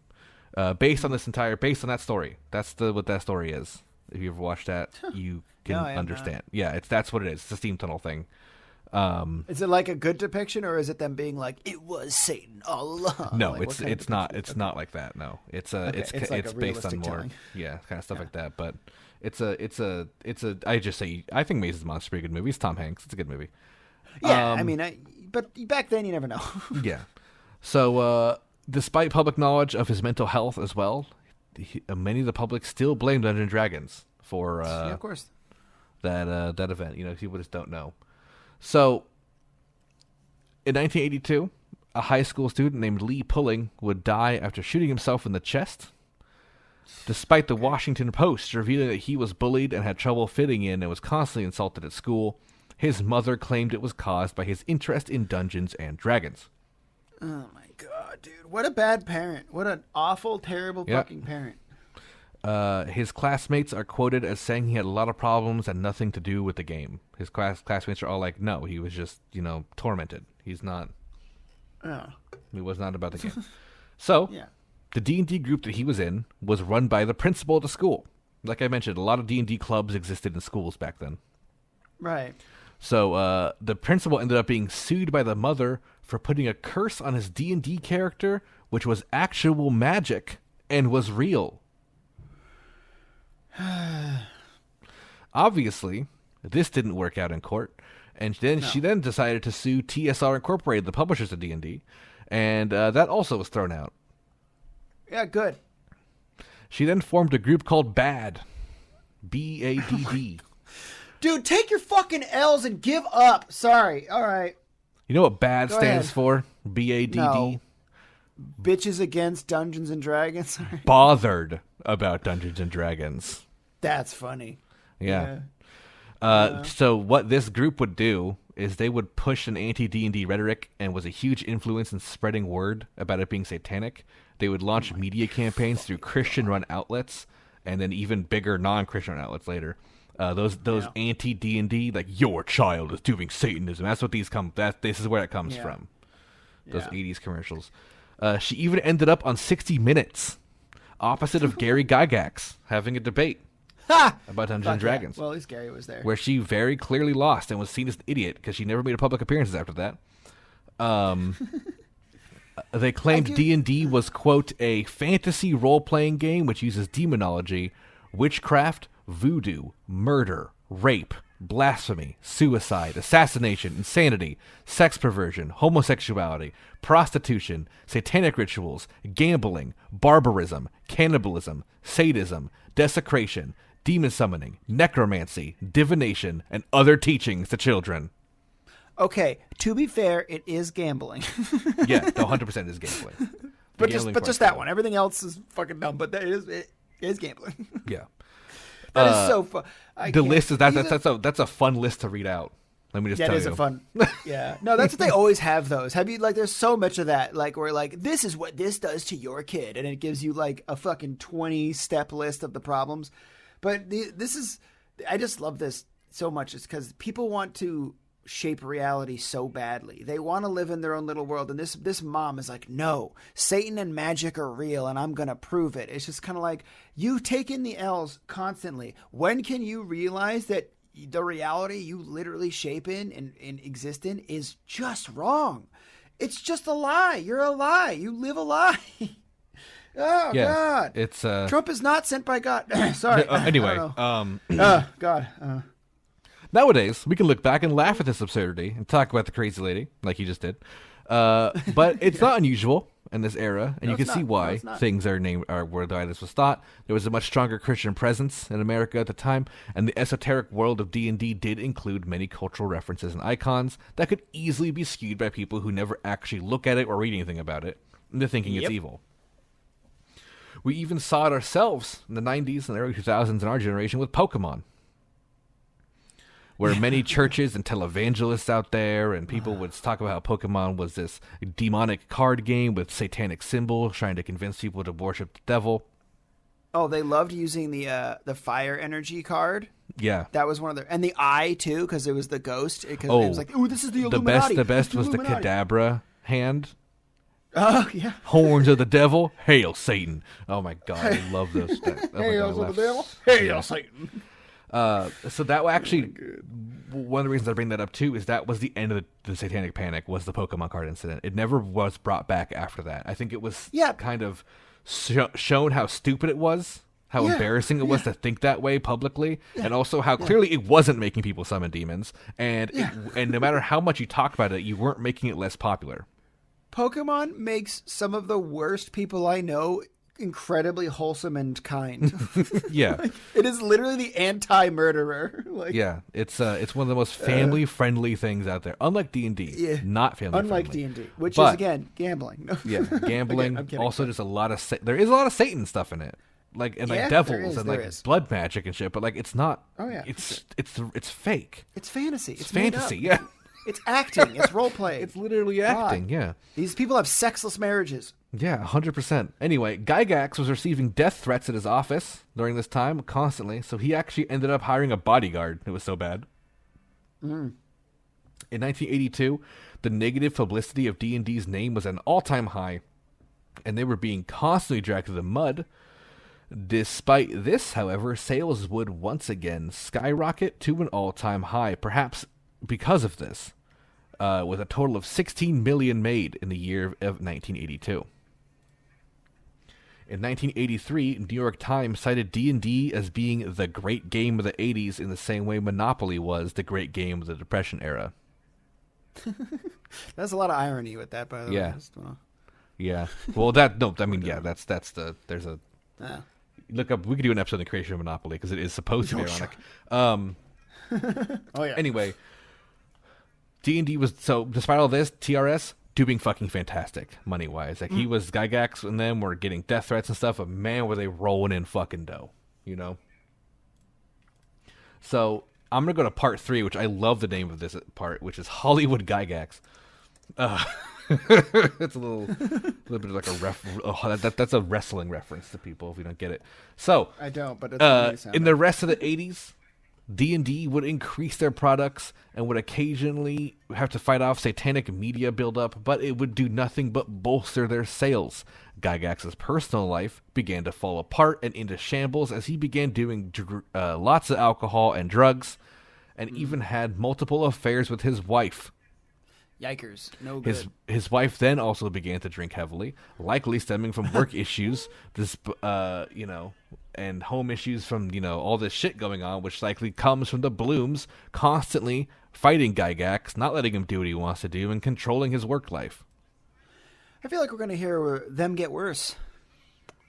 based on that story. That's what that story is. If you ever watched that, you can understand. Yeah, that's what it is. It's a steam tunnel thing. Is it like a good depiction, or is it them being like, it was Satan all along? No, like, it's not. It's not like that. No, it's it's based on more telling. kind of stuff like that. But it's a. I think Mazes and Monsters is a pretty good movie. It's Tom Hanks. It's a good movie. Yeah, but back then you never know. Yeah. So despite public knowledge of his mental health as well, many of the public still blame Dungeons & Dragons for of course. that event. People just don't know. So, in 1982, a high school student named Lee Pulling would die after shooting himself in the chest, despite the Washington Post revealing that he was bullied and had trouble fitting in and was constantly insulted at school. His mother claimed it was caused by his interest in Dungeons and Dragons. Oh my god, dude. What a bad parent. What an awful, terrible fucking parent. His classmates are quoted as saying he had a lot of problems and nothing to do with the game. His classmates are all like, no, he was just, tormented. He's not... He was not about the game. So, the D&D group that he was in was run by the principal of the school. Like I mentioned, a lot of D&D clubs existed in schools back then. Right. So, the principal ended up being sued by the mother for putting a curse on his D&D character, which was actual magic and was real. Obviously, this didn't work out in court, and then she decided to sue TSR Incorporated, the publishers of D&D, and that also was thrown out. Yeah, good. She then formed a group called BAD, B-A-D-D. Dude, take your fucking L's and give up. Sorry. All right. You know what BAD stands for? B-A-D-D? No. bitches against Dungeons and Dragons. bothered about Dungeons and Dragons. That's funny. Yeah. So what this group would do is they would push an anti-D&D rhetoric and was a huge influence in spreading word about it being satanic. They would launch media campaigns through Christian-run outlets and then even bigger non-Christian outlets later. Those anti-D&D, like, your child is doing Satanism. That's what this is where it comes from. Those 80s commercials. She even ended up on 60 Minutes, opposite of Gary Gygax, having a debate about Dungeons and Dragons. Well, at least Gary was there. Where she very clearly lost and was seen as an idiot because she never made public appearances after that. They claimed D&D was, quote, a fantasy role-playing game which uses demonology, witchcraft, voodoo, murder, rape, blasphemy, suicide, assassination, insanity, sex perversion, homosexuality, prostitution, satanic rituals, gambling, barbarism, cannibalism, sadism, desecration, demon summoning, necromancy, divination, and other teachings to children. Okay, to be fair, it is gambling. Yeah, 100% is gambling. But just that one. Everything else is fucking dumb, but it is gambling. Yeah. That is so fun. The list is that's a fun list to read out. Let me just tell you. That is a fun. Yeah. No, that's what they always have those. Have you, like, there's so much of that, like, where, like, this is what this does to your kid, and it gives you, like, a fucking 20-step list of the problems. But I just love this so much. It's because people want to shape reality so badly. They want to live in their own little world, and this mom is like, no, Satan and magic are real, and I'm gonna prove it. It's just kind of like, you take in the L's constantly. When can you realize that the reality you literally shape in and exist in is just wrong? It's just a lie. You're a lie. You live a lie. Oh, yeah, God. It's Trump is not sent by God. Sorry. Anyway, God. Nowadays, we can look back and laugh at this absurdity and talk about the crazy lady, like you just did. But it's not unusual in this era, and you can see why things are named where this was thought. There was a much stronger Christian presence in America at the time, and the esoteric world of D&D did include many cultural references and icons that could easily be skewed by people who never actually look at it or read anything about it, and they're thinking it's evil. We even saw it ourselves in the 90s and the early 2000s in our generation with Pokemon, where many churches and televangelists out there and people would talk about how Pokemon was this demonic card game with satanic symbols trying to convince people to worship the devil. Oh, they loved using the fire energy card. Yeah. That was one of their... And the eye, too, because it was the ghost. It was like, ooh, this is the Illuminati. The best was the Kadabra hand. Oh, yeah. Horns of the devil. Hail, Satan. Oh, my God. I love those. Hail to the devil. Hail, Satan. So that actually, one of the reasons I bring that up too is that was the end of the satanic panic, was the Pokemon card incident. It never was brought back after that. I think it was kind of shown how stupid it was, how embarrassing it was to think that way publicly, and also how clearly it wasn't making people summon demons. And and no matter how much you talked about it, you weren't making it less popular. Pokemon makes some of the worst people I know incredibly wholesome and kind. Yeah. Like, it is literally the anti-murderer. Like, yeah, it's one of the most family-friendly things out there. Unlike D&D, not family-friendly. Unlike D&D, which is, again, gambling. Yeah, gambling. Again, also, just there is a lot of Satan stuff in it, like devils and like blood magic and shit. But like, it's not. Oh yeah, it's fake. It's fantasy. It's fantasy. Yeah. It's acting. It's role play. It's literally acting. Yeah. These people have sexless marriages. Yeah, 100%. Anyway, Gygax was receiving death threats at his office during this time constantly, so he actually ended up hiring a bodyguard. It was so bad. In 1982, the negative publicity of D&D's name was at an all-time high, and they were being constantly dragged through the mud. Despite this, however, sales would once again skyrocket to an all-time high, perhaps because of this, with a total of 16 million made in the year of 1982. In 1983, New York Times cited D&D as being the great game of the 80s in the same way Monopoly was the great game of the Depression era. There's a lot of irony with that, by the way. Yeah. Well, there's a... Look up, we could do an episode on the creation of Monopoly, because it is supposed to be ironic. Oh, yeah. Anyway, D&D was... So, despite all this, TRS, doing fucking fantastic money-wise. Like, he was, Gygax and them were getting death threats and stuff, but man, were they rolling in fucking dough, you know? So, I'm going to go to part 3, which I love the name of this part, which is Hollywood Gygax. It's a little bit of like that's a wrestling reference to people if you don't get it. So I don't, but it's in the rest of the 80s, D&D would increase their products and would occasionally have to fight off satanic media buildup, but it would do nothing but bolster their sales. Gygax's personal life began to fall apart and into shambles as he began doing lots of alcohol and drugs, and even had multiple affairs with his wife. Yikers. No good. His wife then also began to drink heavily, likely stemming from work issues, and home issues from, all this shit going on, which likely comes from the Blooms constantly fighting Gygax, not letting him do what he wants to do, and controlling his work life. I feel like we're going to hear them get worse.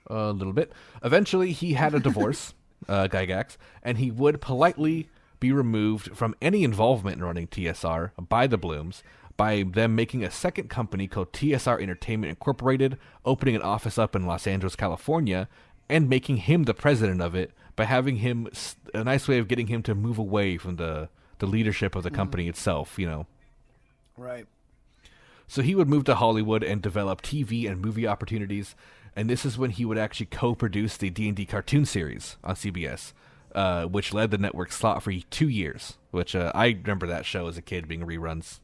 A little bit. Eventually, he had a divorce, Gygax, and he would politely be removed from any involvement in running TSR by the Blooms, by them making a second company called TSR Entertainment Incorporated, opening an office up in Los Angeles, California, and making him the president of it by having him a nice way of getting him to move away from the leadership of the company itself, Right. So he would move to Hollywood and develop TV and movie opportunities, and this is when he would actually co-produce the D&D cartoon series on CBS, which led the network slot for 2 years, which I remember that show as a kid being reruns.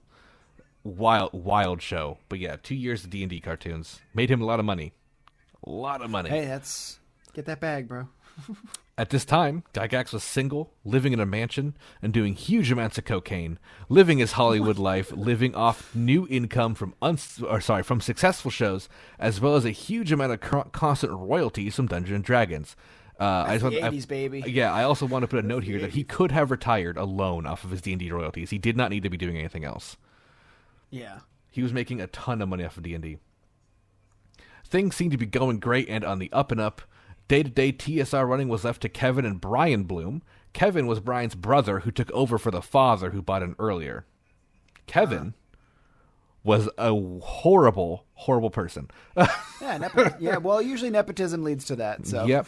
Wild show. But yeah, 2 years of D&D cartoons. Made him a lot of money. Hey, get that bag, bro. At this time, Gygax was single, living in a mansion, and doing huge amounts of cocaine, living his Hollywood life, living off new income from successful shows, as well as a huge amount of constant royalties from Dungeons & Dragons. The 80s, baby. Yeah, I also want to put a note here that he could have retired alone off of his D&D royalties. He did not need to be doing anything else. Yeah. He was making a ton of money off of D&D. Things seemed to be going great and on the up and up. Day-to-day TSR running was left to Kevin and Brian Bloom. Kevin was Brian's brother who took over for the father who bought in earlier. Kevin was a horrible, horrible person. Yeah, well, usually nepotism leads to that. So. Yep.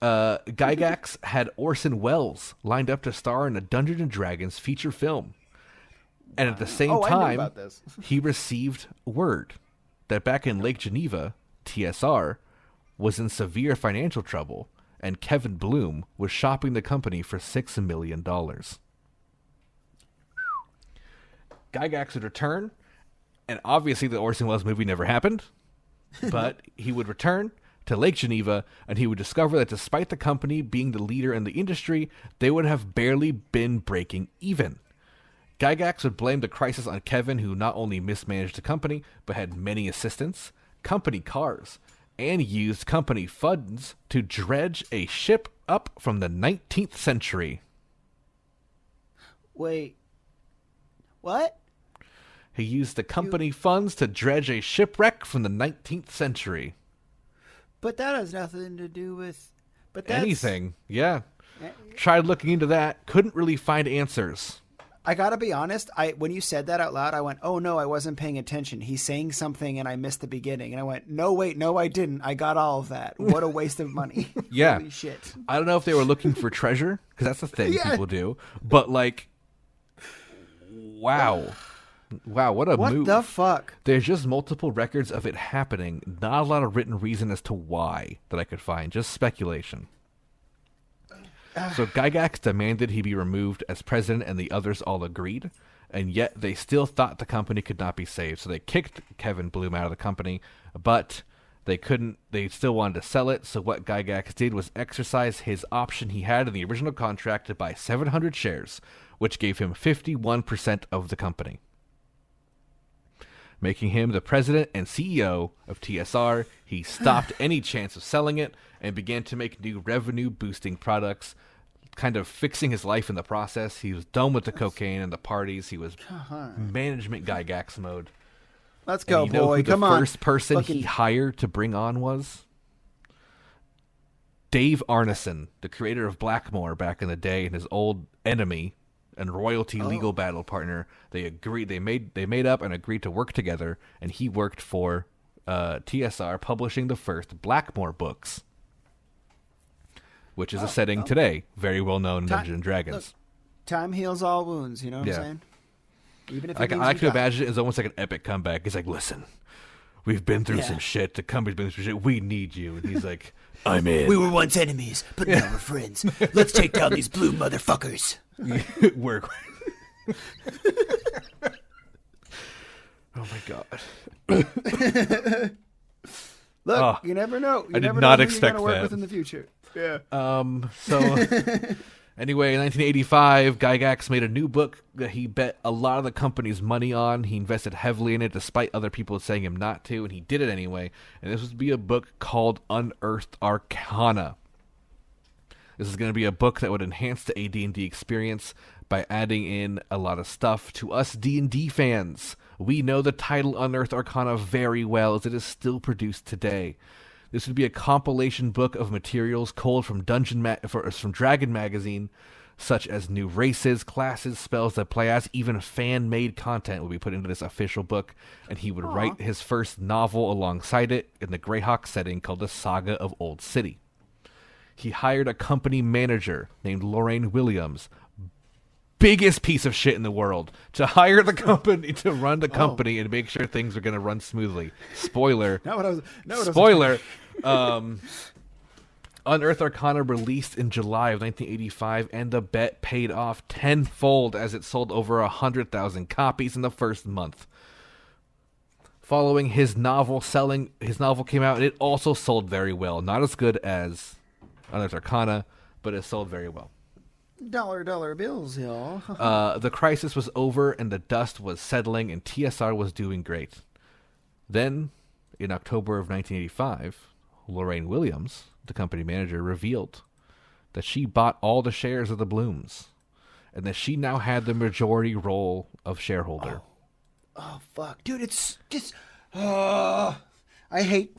Gygax had Orson Welles lined up to star in a Dungeons & Dragons feature film. And at the same time, he received word that back in Lake Geneva, TSR was in severe financial trouble, and Kevin Bloom was shopping the company for $6 million. Gygax would return, and obviously the Orson Welles movie never happened, but he would return to Lake Geneva, and he would discover that despite the company being the leader in the industry, they would have barely been breaking even. Gygax would blame the crisis on Kevin, who not only mismanaged the company, but had many assistants, company cars, and used company funds to dredge a ship up from the 19th century. Wait. What? He used the company funds to dredge a shipwreck from the 19th century. But that has nothing to do with... anything, yeah. Tried looking into that, couldn't really find answers. I gotta be honest, when you said that out loud, I went, oh no, I wasn't paying attention. He's saying something and I missed the beginning. And I went, no, wait, no, I didn't. I got all of that. What a waste of money. Yeah. Holy shit. I don't know if they were looking for treasure, because that's the thing people do. But wow. Wow, what move. What the fuck? There's just multiple records of it happening. Not a lot of written reason as to why that I could find. Just speculation. So Gygax demanded he be removed as president, and the others all agreed. And yet they still thought the company could not be saved. So they kicked Kevin Bloom out of the company, but they couldn't. They still wanted to sell it. So what Gygax did was exercise his option he had in the original contract to buy 700 shares, which gave him 51% of the company, making him the president and CEO of TSR. He stopped any chance of selling it and began to make new revenue-boosting products, kind of fixing his life in the process. He was done with the cocaine and the parties. He was management Gygax mode. Let's go, and you know boy. Who Come the on. first person he hired to bring on was? Dave Arneson, the creator of Blackmore back in the day, and his old enemy, and royalty legal battle partner. They made up and agreed to work together, and he worked for TSR, publishing the first Blackmore books, which is a setting today very well known in Dungeons and Dragons. Look, time heals all wounds. You know what I'm saying? Even if it I like to imagine it as almost like an epic comeback. He's like, listen, we've been through some shit. The company's been through some shit. We need you. And he's like, I'm in. We were once enemies, but now we're friends. Let's take down these blue motherfuckers. Work. Oh my god. Look, you never know. You I never did not know who expect you're gonna work that. with in the future. Yeah. So anyway, in 1985, Gygax made a new book that he bet a lot of the company's money on. He invested heavily in it despite other people saying him not to, and he did it anyway. And this was to be a book called Unearthed Arcana. This is going to be a book that would enhance the AD&D experience by adding in a lot of stuff to us D&D fans. We know the title Unearthed Arcana very well, as it is still produced today. This would be a compilation book of materials culled from from Dragon Magazine, such as new races, classes, spells that play as, even fan-made content would be put into this official book, and he would write his first novel alongside it in the Greyhawk setting called The Saga of Old City. He hired a company manager named Lorraine Williams, biggest piece of shit in the world, to hire the company to run the company and make sure things are going to run smoothly. Spoiler. Spoiler. Unearthed Arcana released in July of 1985, and the bet paid off tenfold as it sold over 100,000 copies in the first month. Following his novel came out, and it also sold very well. Not as good as Unearthed Arcana, but it sold very well. Dollar bills, y'all. The crisis was over, and the dust was settling, and TSR was doing great. Then, in October of 1985, Lorraine Williams, the company manager, revealed that she bought all the shares of the Blooms, and that she now had the majority role of shareholder. Oh fuck, dude! It's just, I hate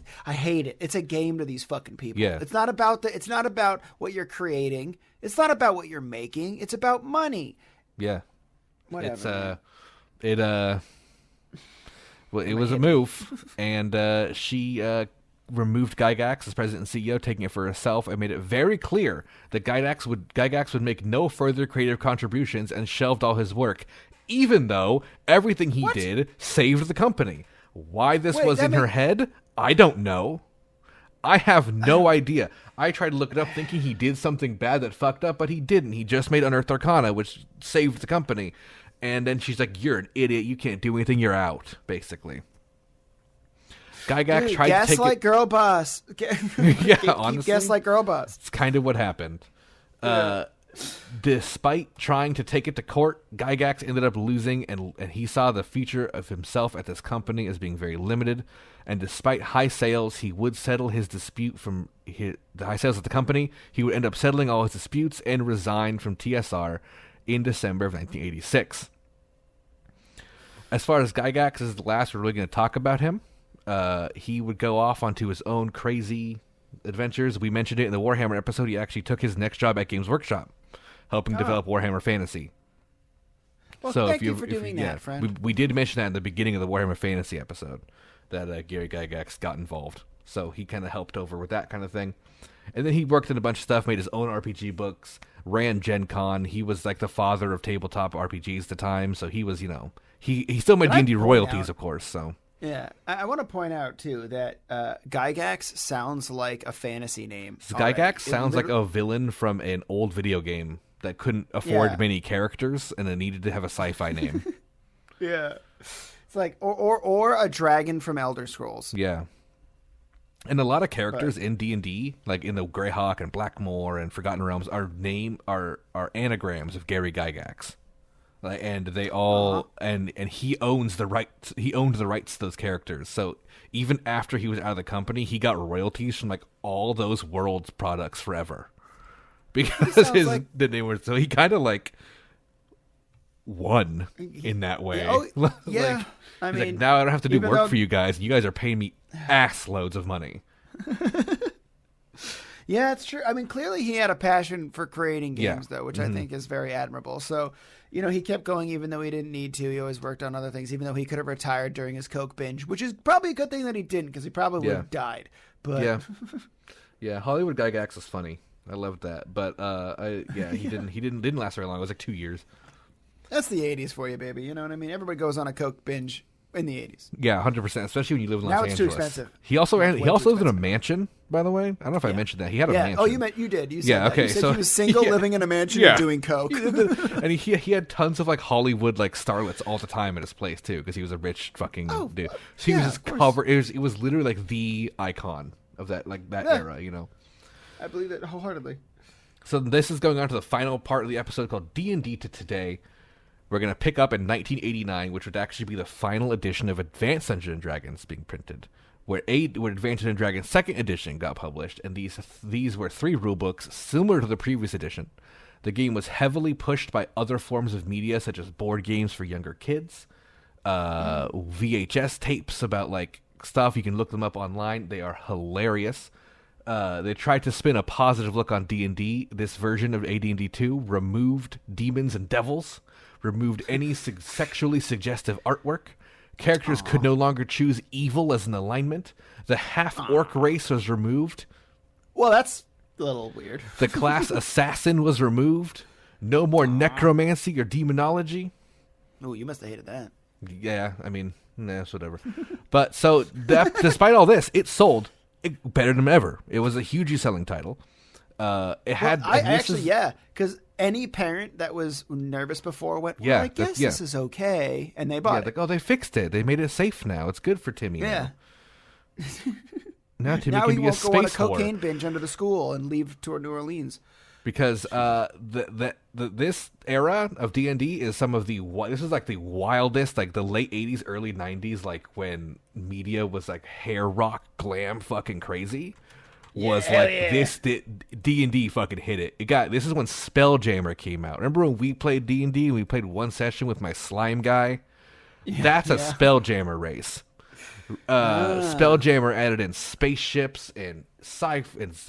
it. It's a game to these fucking people. Yeah. It's not about what you're creating. It's not about what you're making. It's about money. Yeah. Whatever. It was a move, and she removed Gygax as president and CEO, taking it for herself, and made it very clear that Gygax would make no further creative contributions and shelved all his work, even though everything he did saved the company. Why this was in her head, I don't know. I have no idea. I tried to look it up thinking he did something bad that fucked up, but he didn't. He just made Unearthed Arcana, which saved the company. And then she's like, you're an idiot. You can't do anything. You're out, basically. Gygax tried to take gaslight girl boss. Yeah, honestly. Gaslight girl boss. It's kind of what happened. Despite trying to take it to court, Gygax ended up losing, and he saw the future of himself at this company as being very limited. And despite high sales, he would settle his dispute from the high sales of the company. He would end up settling all his disputes and resign from TSR in December of 1986. As far as Gygax is the last we're really going to talk about him, he would go off onto his own crazy adventures. We mentioned it in the Warhammer episode. He actually took his next job at Games Workshop, helping develop Warhammer Fantasy. Well, so thank you for doing that, friend. We did mention that in the beginning of the Warhammer Fantasy episode, that Gary Gygax got involved. So he kind of helped over with that kind of thing. And then he worked in a bunch of stuff, made his own RPG books, ran Gen Con. He was like the father of tabletop RPGs at the time. So he was, he still made D&D royalties, of course. So yeah, I want to point out too that Gygax sounds like a fantasy name. So Gygax sounds like a villain from an old video game that couldn't afford many characters and it needed to have a sci-fi name. Yeah, it's like or a dragon from Elder Scrolls. Yeah, and a lot of characters in D&D, like in the Greyhawk and Blackmore and Forgotten Realms, are anagrams of Gary Gygax. And they all and he owns the rights. He owned the rights to those characters. So even after he was out of the company, he got royalties from like all those Worlds products forever, because the name was. So he kind of like won in that way. Yeah, I mean, like, now I don't have to do work for you guys. You guys are paying me ass loads of money. Yeah, it's true. I mean, clearly he had a passion for creating games, though, which I Mm-hmm. think is very admirable. So, he kept going even though he didn't need to. He always worked on other things, even though he could have retired during his coke binge, which is probably a good thing that he didn't, because he probably would have died. But Yeah. Yeah, Hollywood Gygax was funny. I loved that. But he didn't last very long. It was like 2 years. that's the 80s for you, baby. You know what I mean? Everybody goes on a coke binge in the 80s. Yeah, 100%, especially when you live in Los Now Angeles. it's too expensive. He also Now it's way too lives in a expensive. mansion, by the way. I don't know if I mentioned that. He had a mansion. Oh, you did. You said Yeah, that. okay, You said so- he was single, yeah. living in a mansion, Yeah. and doing coke. And he had tons of like Hollywood like starlets all the time at his place too, because he was a rich fucking dude. So he was just of course. covered. It was literally like the icon of that era, I believe it wholeheartedly. So this is going on to the final part of the episode called D&D to Today. We're going to pick up in 1989, which would actually be the final edition of Advanced Dungeons & Dragons being printed, where Advanced Dungeons & Dragons 2nd edition got published, and these were 3 rulebooks similar to the previous edition. The game was heavily pushed by other forms of media, such as board games for younger kids, VHS tapes about like stuff. You can look them up online. They are hilarious. They tried to spin a positive look on D&D. This version of AD&D 2 removed demons and devils, removed any sexually suggestive artwork. Characters could no longer choose evil as an alignment. The half-orc race was removed. Well, that's a little weird. The class assassin was removed. No more necromancy or demonology. Oh, you must have hated that. Yeah, I mean, it's whatever. But so, despite all this, it sold better than ever. It was a hugely selling title. It had. Because any parent that was nervous before went, well, Yeah, I guess this is okay, and they Yeah, bought it. like, oh, they fixed it. They made it safe now. It's good for Timmy. Yeah. Now Timmy Now can he be a won't go on a space whore. cocaine binge under the school and leave toward New Orleans. Because this era of D&D is some of this is like the wildest, like the late 80s, early 90s, like when media was like hair rock glam fucking crazy. Was this D&D fucking hit it. This is when Spelljammer came out. Remember when we played D&D and we played one session with my slime guy? That's a Spelljammer race. Spelljammer added in spaceships and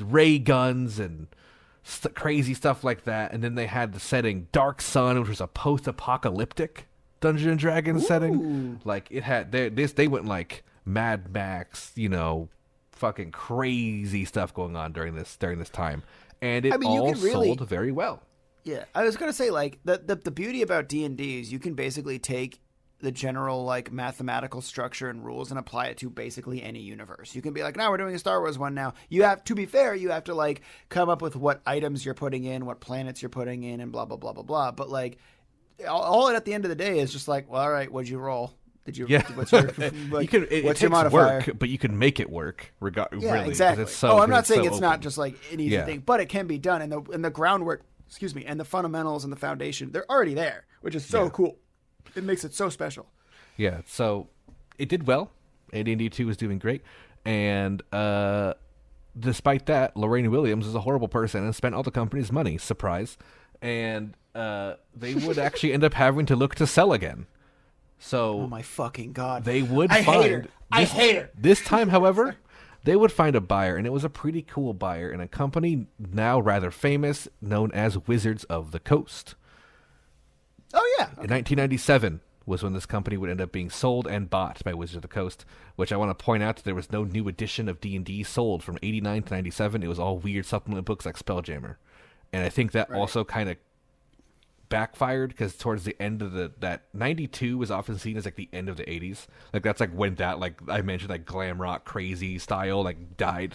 ray guns and crazy stuff like that. And then they had the setting Dark Sun, which was a post-apocalyptic Dungeons and Dragons setting. Like it had they went like Mad Max, fucking crazy stuff going on during this time, and it all sold very well. Yeah, I was gonna say like the beauty about D&D is you can basically take the general like mathematical structure and rules and apply it to basically any universe. You can be like, now we're doing a Star Wars one now. You have to be fair, you have to like come up with what items you're putting in, what planets you're putting in, and blah blah blah blah blah. But like all at the end of the day is just like, well, all right, what'd you roll? Did you? Yeah, what's your, like, it what's takes your modifier? work, but you can make it work. Yeah, really, exactly. it's so, I'm not saying so it's open. not just like an easy thing, but it can be done, and the groundwork, and the fundamentals and the foundation, they're already there, which is so cool. It makes it so special. Yeah, so it did well. AD&D 2 was doing great, and despite that, Lorraine Williams is a horrible person and spent all the company's money. Surprise, and they would actually end up having to look to sell again. So, oh my fucking god, they would I find. hate her. I hate her. This time, however, they would find a buyer, and it was a pretty cool buyer, in a company now rather famous, known as Wizards of the Coast. Oh yeah. In 1997 was when this company would end up being sold and bought by Wizards of the Coast, which I want to point out that there was no new edition of D&D sold from 89 to 97. It was all weird supplement books like Spelljammer. And I think that also kind of backfired, because towards the end of that 92 was often seen as like the end of the 80s. Like that's like when that, like I mentioned, like glam rock crazy style like died.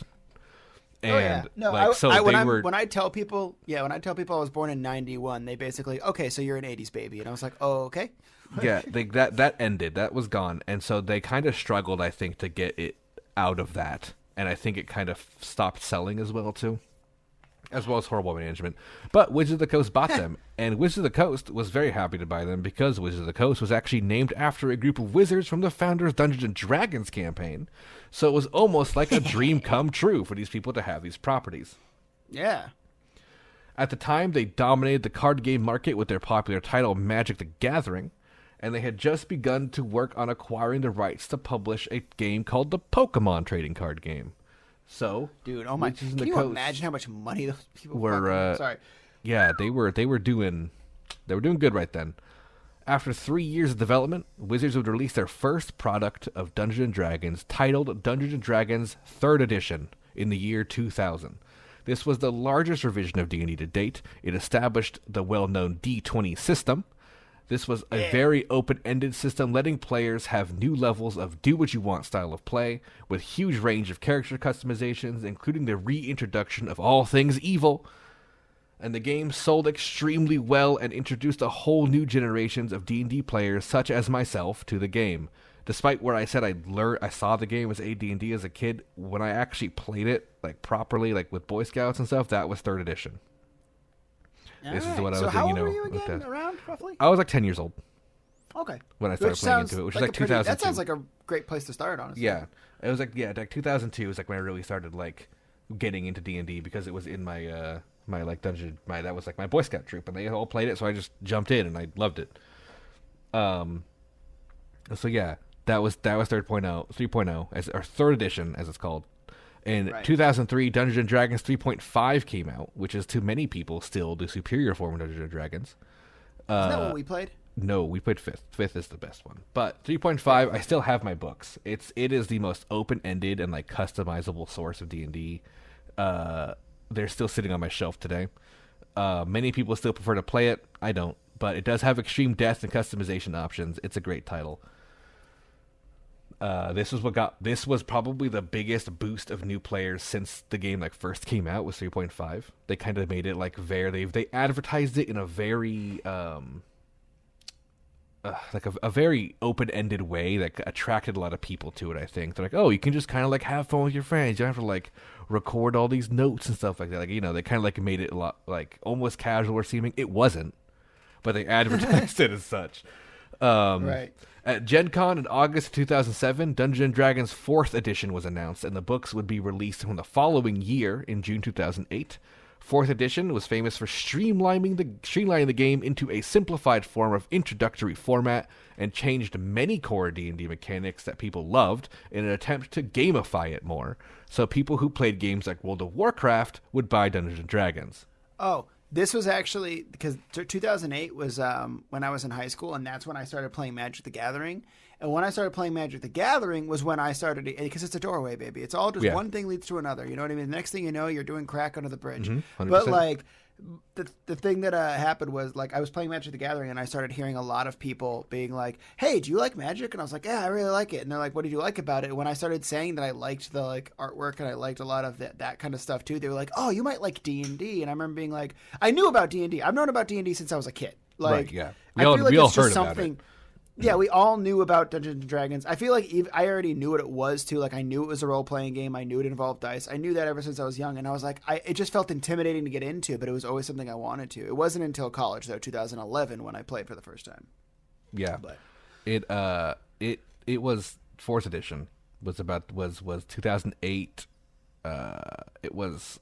And when I tell people I was born in 91, they basically, okay, so you're an 80s baby, and I was like, oh, okay. Yeah, that ended. That was gone. And so they kind of struggled, I think, to get it out of that. And I think it kind of stopped selling as well, too. As well as horrible management. But Wizards of the Coast bought them. And Wizards of the Coast was very happy to buy them, because Wizards of the Coast was actually named after a group of wizards from the Founders Dungeons & Dragons campaign. So it was almost like a dream come true for these people to have these properties. Yeah. At the time, they dominated the card game market with their popular title Magic the Gathering, and they had just begun to work on acquiring the rights to publish a game called the Pokemon trading card game. So, Dude, oh my! Can you imagine how much money those people were? Sorry. Yeah, they were doing good right then. After 3 years of development, Wizards would release their first product of Dungeons and Dragons, titled Dungeons and Dragons 3rd Edition, in the year 2000. This was the largest revision of D&D to date. It established the well-known D20 system. This was a very open-ended system, letting players have new levels of do-what-you-want style of play, with huge range of character customizations, including the reintroduction of all things evil. And the game sold extremely well and introduced a whole new generations of D&D players, such as myself, to the game. Despite where I said I saw the game as AD&D as a kid, when I actually played it like properly, like with Boy Scouts and stuff, that was 3rd edition. This is what I was doing, how old were you again, around, roughly? I was like 10 years old. Okay. When I started playing into it, which was like 2002. That sounds like a great place to start, honestly. Yeah. It was like 2002 was like when I really started like getting into D&D, because it was in my my like that was like my Boy Scout troop, and they all played it, so I just jumped in and I loved it. So yeah, that was 3.0 as or 3rd edition as it's called. In 2003, Dungeons and Dragons 3.5 came out, which is to many people still the superior form of Dungeons and Dragons. Isn't that what we played? No, we played 5th. 5th is the best one. But 3.5, I still have my books. It is the most open-ended and like customizable source of D&D. They're still sitting on my shelf today. Many people still prefer to play it. I don't, but it does have extreme depth and customization options. It's a great title. This was probably the biggest boost of new players since the game like first came out, was 3.5. They kind of made it like they advertised it in a very like a very open-ended way that attracted a lot of people to it. I think they're like, oh, you can just kind of like have fun with your friends. You don't have to like record all these notes and stuff like that. Like, you know, they kind of like made it a lot like almost casual or seeming. It wasn't, but they advertised it as such. Right. At Gen Con in August 2007, Dungeons & Dragons 4th edition was announced, and the books would be released from the following year in June 2008. 4th edition was famous for streamlining the game into a simplified form of introductory format, and changed many core D&D mechanics that people loved in an attempt to gamify it more. So people who played games like World of Warcraft would buy Dungeons & Dragons. Oh, this was actually because 2008 was when I was in high school, and that's when I started playing Magic the Gathering. And when I started playing Magic the Gathering was when I started, because it's a doorway, baby. It's all just one thing leads to another. You know what I mean? The next thing you know, you're doing crack under the bridge. Mm-hmm, but like the thing that happened was like I was playing Magic the Gathering, and I started hearing a lot of people being like, "Hey, do you like Magic?" And I was like, "Yeah, I really like it." And they're like, "What did you like about it?" And when I started saying that I liked the like artwork and I liked a lot of that kind of stuff too, they were like, "Oh, you might like D&D." And I remember being like, "I knew about D&D. I've known about D&D since I was a kid." Like, right, yeah, we all heard about it. Yeah, we all knew about Dungeons & Dragons. I feel like I already knew what it was, too. Like, I knew it was a role-playing game. I knew it involved dice. I knew that ever since I was young. And I was like, it just felt intimidating to get into, but it was always something I wanted to. It wasn't until college, though, 2011, when I played for the first time. Yeah. But it was 4th edition. Was 2008. It was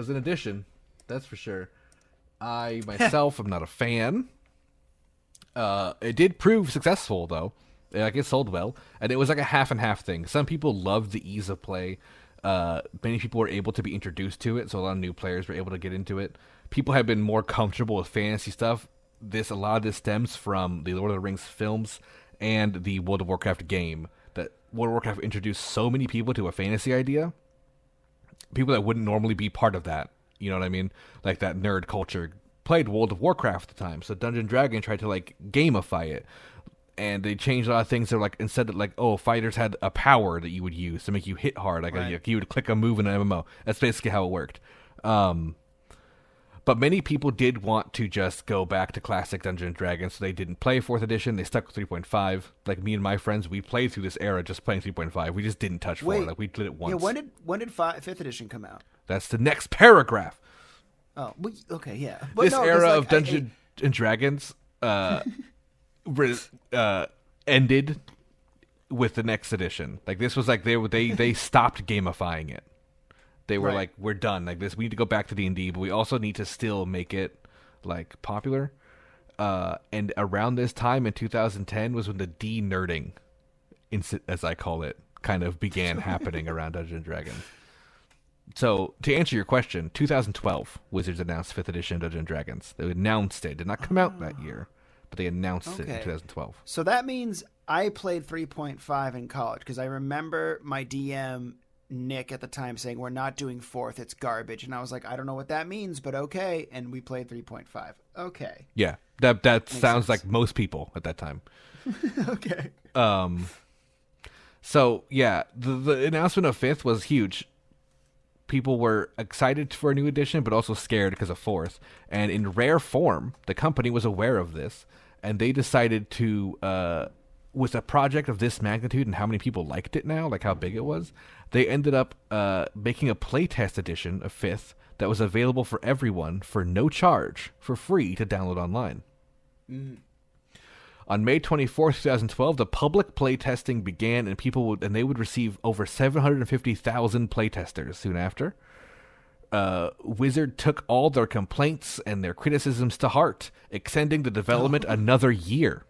an edition. That's for sure. I myself am not a fan. It did prove successful, though. Like, it sold well, and it was like a half and half thing. Some people loved the ease of play. Many people were able to be introduced to it, so a lot of new players were able to get into it. People have been more comfortable with fantasy stuff. A lot of this stems from the Lord of the Rings films and the World of Warcraft game. That World of Warcraft introduced so many people to a fantasy idea. People that wouldn't normally be part of that. You know what I mean? Like that nerd culture played World of Warcraft at the time. So Dungeon Dragon tried to like gamify it. And they changed a lot of things. They're like, instead of like, oh, fighters had a power that you would use to make you hit hard. Like you would click a move in an MMO. That's basically how it worked. But many people did want to just go back to classic Dungeons & Dragons, so they didn't play 4th edition. They stuck with 3.5. Like me and my friends, we played through this era just playing 3.5. We just didn't touch 4. Like we did it once. Yeah, when did 5th edition come out? That's the next paragraph. Oh, okay, yeah. But this era of Dungeons and Dragons ended with the next edition. Like this was like they stopped gamifying it. They were like, we're done. Like this, we need to go back to D&D, but we also need to still make it like popular. And around this time in 2010 was when the D-nerding, as I call it, kind of began happening around Dungeons and Dragons. So, to answer your question, 2012, Wizards announced 5th edition of Dungeons and Dragons. They announced it. It did not come out that year, but they announced it in 2012. So that means I played 3.5 in college, because I remember my DM, Nick, at the time saying, we're not doing 4th, it's garbage. And I was like, I don't know what that means, but okay. And we played 3.5. Okay. Yeah, that sounds sense. like most people at that time. Okay. So, yeah, the announcement of 5th was huge. People were excited for a new edition, but also scared because of 4th. And in rare form, the company was aware of this, and they decided to, with a project of this magnitude and how many people liked it now, like how big it was, they ended up making a playtest edition of 5th that was available for everyone for no charge, for free to download online. On May 24th, 2012, the public playtesting began, and they would receive over 750,000 playtesters soon after. Wizard took all their complaints and their criticisms to heart, extending the development another year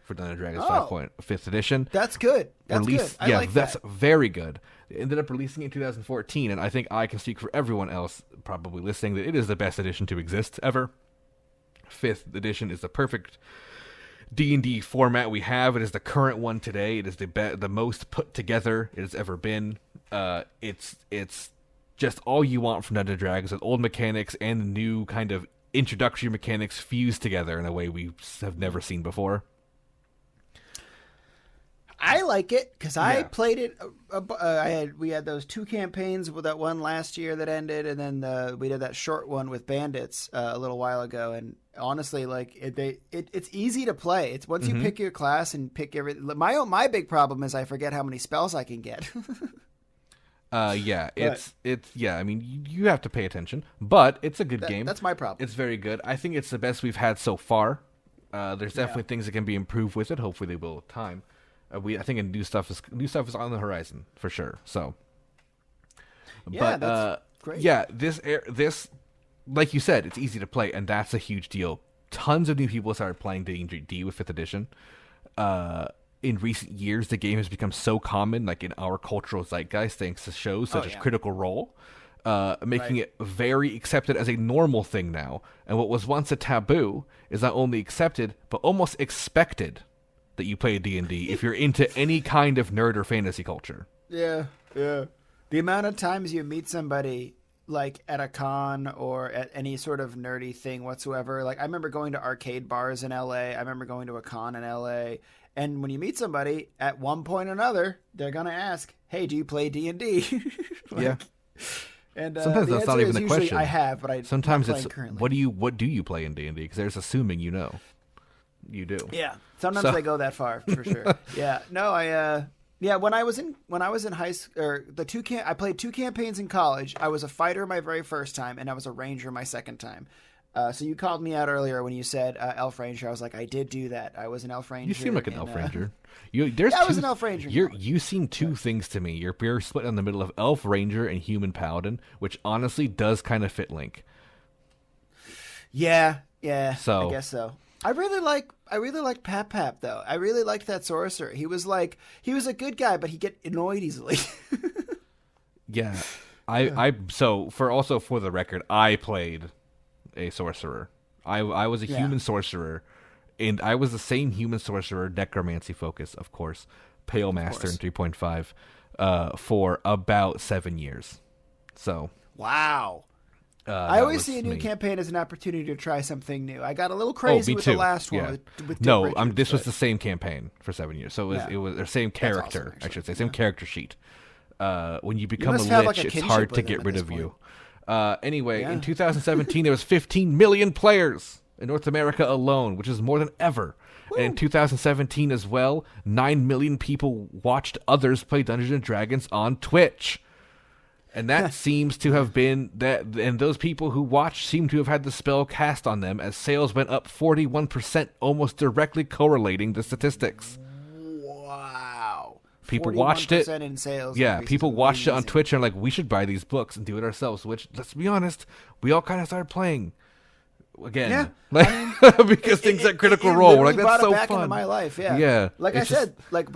for Dungeons & Dragons 5th edition. That's good. That's good. I like that's that. very good. They ended up releasing it in 2014, and I think I can speak for everyone else probably listening that it is the best edition to exist ever. 5th edition is the perfect D&D format we have. It is the current one today. It is the most put together it has ever been. It's just all you want from Dungeons & Dragons, with old mechanics and the new kind of introductory mechanics fused together in a way we have never seen before. I like it because I played it. We had those 2 campaigns with that one last year that ended, and then we did that short one with bandits a little while ago. And honestly, like it's easy to play. It's once you pick your class and pick everything. My big problem is I forget how many spells I can get. It's I mean, you have to pay attention, but it's a good game. That's my problem. It's very good. I think it's the best we've had so far. There's definitely things that can be improved with it. Hopefully, they will with time. I think new stuff is on the horizon for sure. So, yeah, that's great. Yeah, this, like you said, it's easy to play, and that's a huge deal. Tons of new people started playing D&D with 5th edition. In recent years, the game has become so common, like in our cultural zeitgeist, thanks to shows such as Critical Role, making it very accepted as a normal thing now. And what was once a taboo is not only accepted, but almost expected that you play D&D if you're into any kind of nerd or fantasy culture. Yeah. The amount of times you meet somebody like at a con or at any sort of nerdy thing whatsoever. Like I remember going to arcade bars in LA. I remember going to a con in LA. And when you meet somebody, at one point or another, they're going to ask, hey, do you play D&D? Yeah. And sometimes that's not even the question. I have, but sometimes it's currently. what do you play in D&D? Because there's assuming you know. You do. Yeah. Sometimes they go that far for sure. Yeah. No, when I was in high school, or I played 2 campaigns in college. I was a fighter my very first time, and I was a ranger my second time. So you called me out earlier when you said elf ranger. I was like, I did do that. I was an elf ranger. You seem like an elf ranger. I was an elf ranger. You seem 2 things to me. You're split in the middle of elf ranger and human paladin, which honestly does kind of fit Link. Yeah. So I guess so. I really liked Pap though. I really liked that sorcerer. He was a good guy, but he get annoyed easily. Yeah. So for the record, I played a sorcerer. I was a human sorcerer, and I was the same human sorcerer, necromancy focus, of course, Pale Master in 3.5, for about 7 years. So wow. I always see a new campaign as an opportunity to try something new. I got a little crazy with the last one. With Dick Richards, this was the same campaign for 7 years, so it was the same character. Awesome, I should say, same character sheet. When you become a lich, it's hard to get rid of you. Anyway, in 2017, there was 15 million players in North America alone, which is more than ever. Woo. And in 2017 as well, 9 million people watched others play Dungeons & Dragons on Twitch. And that seems to have been that, and those people who watched seem to have had the spell cast on them, as sales went up 41%, almost directly correlating the statistics. Wow. People watched it. In sales. Yeah, people watched it on Twitch and like, we should buy these books and do it ourselves, which, let's be honest, we all kind of started playing again. Yeah, Like, I mean, because things at Critical Role. We're like, brought that's it so back fun. into my life. Yeah, Yeah. Like I It's just- said, like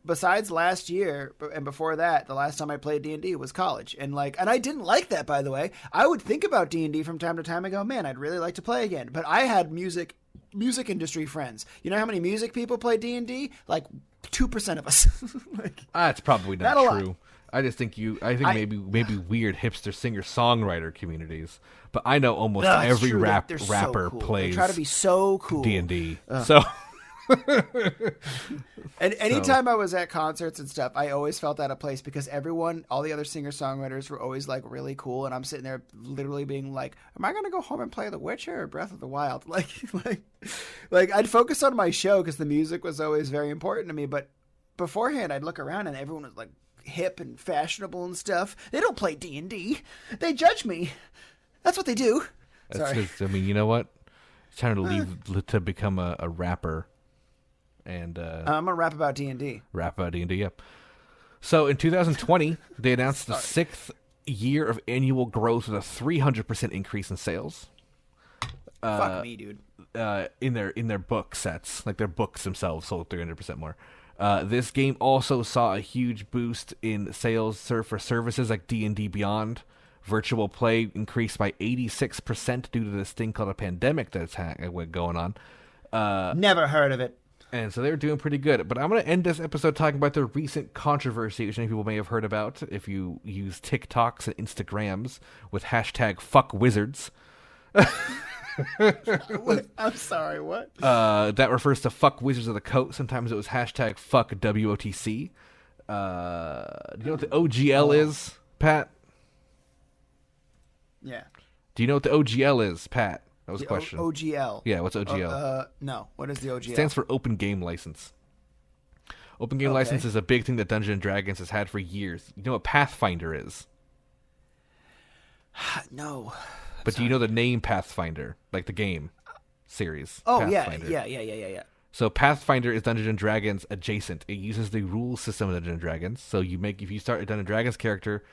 besides last year and before that, the last time I played D&D was college, and I didn't like that. By the way, I would think about D&D from time to time and go, man, I'd really like to play again. But I had music industry friends. You know how many music people play D&D? Like 2% of us. That's probably not Not a lot. true. I just think maybe weird hipster singer songwriter communities, but I know almost No, it's every true. rapper They're so cool. plays. They try to be so cool. D&D. So And anytime I was at concerts and stuff, I always felt out of place because all the other singer-songwriters were always like really cool, and I'm sitting there literally being like, am I going to go home and play The Witcher or Breath of the Wild? Like I'd focus on my show because the music was always very important to me, but beforehand I'd look around and everyone was like hip and fashionable and stuff. They don't play D&D. They judge me. That's what they do. Sorry. I mean, you know what? It's time to leave to become a rapper. And I'm gonna rap about D&D. Rap about D&D, yep. So in 2020, they announced the 6th year of annual growth with a 300% increase in sales. Fuck me, dude. In their book sets, like their books themselves sold 300% more. This game also saw a huge boost in sales for services like D&D Beyond. Virtual play increased by 86% due to this thing called a pandemic that's going on. Never heard of it. And so they're doing pretty good. But I'm going to end this episode talking about the recent controversy, which many people may have heard about if you use TikToks and Instagrams with hashtag #FuckWizards. I'm sorry, what? That refers to fuck Wizards of the Coast. Sometimes it was hashtag #FuckWOTC. Do you know what the OGL is, Pat? Yeah. Do you know what the OGL is, Pat? That was a The question. OGL. Yeah, what's OGL? No. What is the OGL? Stands for Open Game License. Open Game Okay. License is a big thing that Dungeons & Dragons has had for years. You know what Pathfinder is? No. But do you know the name Pathfinder? Like the game series? Oh, Pathfinder. yeah. So Pathfinder is Dungeons & Dragons adjacent. It uses the rule system of Dungeons & Dragons. So if you start a Dungeons & Dragons character,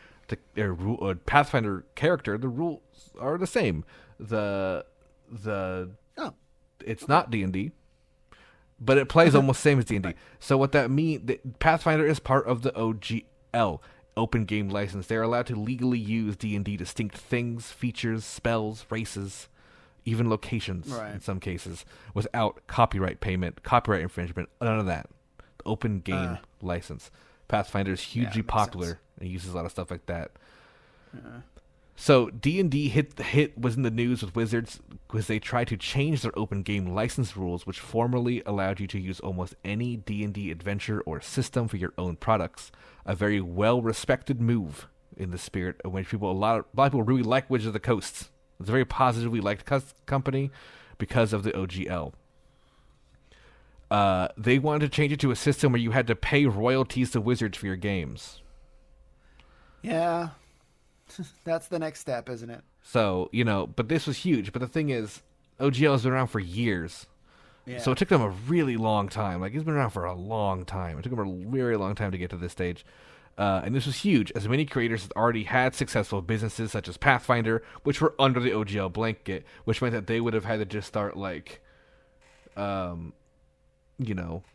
or Pathfinder character, the rules are the same. It's not D&D, but it plays almost the same as D&D. So what that means, Pathfinder is part of the OGL, Open Game License. They're allowed to legally use D&D distinct things, features, spells, races, even locations in some cases, without copyright payment, copyright infringement, none of that. The Open Game License. Pathfinder is hugely popular and uses a lot of stuff like that. So D&D was in the news with Wizards because they tried to change their open game license rules, which formerly allowed you to use almost any D&D adventure or system for your own products. A very well-respected move in the spirit of which a lot of people really like Wizards of the Coast. It's a very positively liked company because of the OGL. They wanted to change it to a system where you had to pay royalties to Wizards for your games. Yeah. That's the next step, isn't it? So, but this was huge. But the thing is, OGL has been around for years. Yeah. So it took them a really long time. Like, it's been around for a long time. It took them a very long time to get to this stage. And this was huge, as many creators had already had successful businesses such as Pathfinder, which were under the OGL blanket, which meant that they would have had to just start,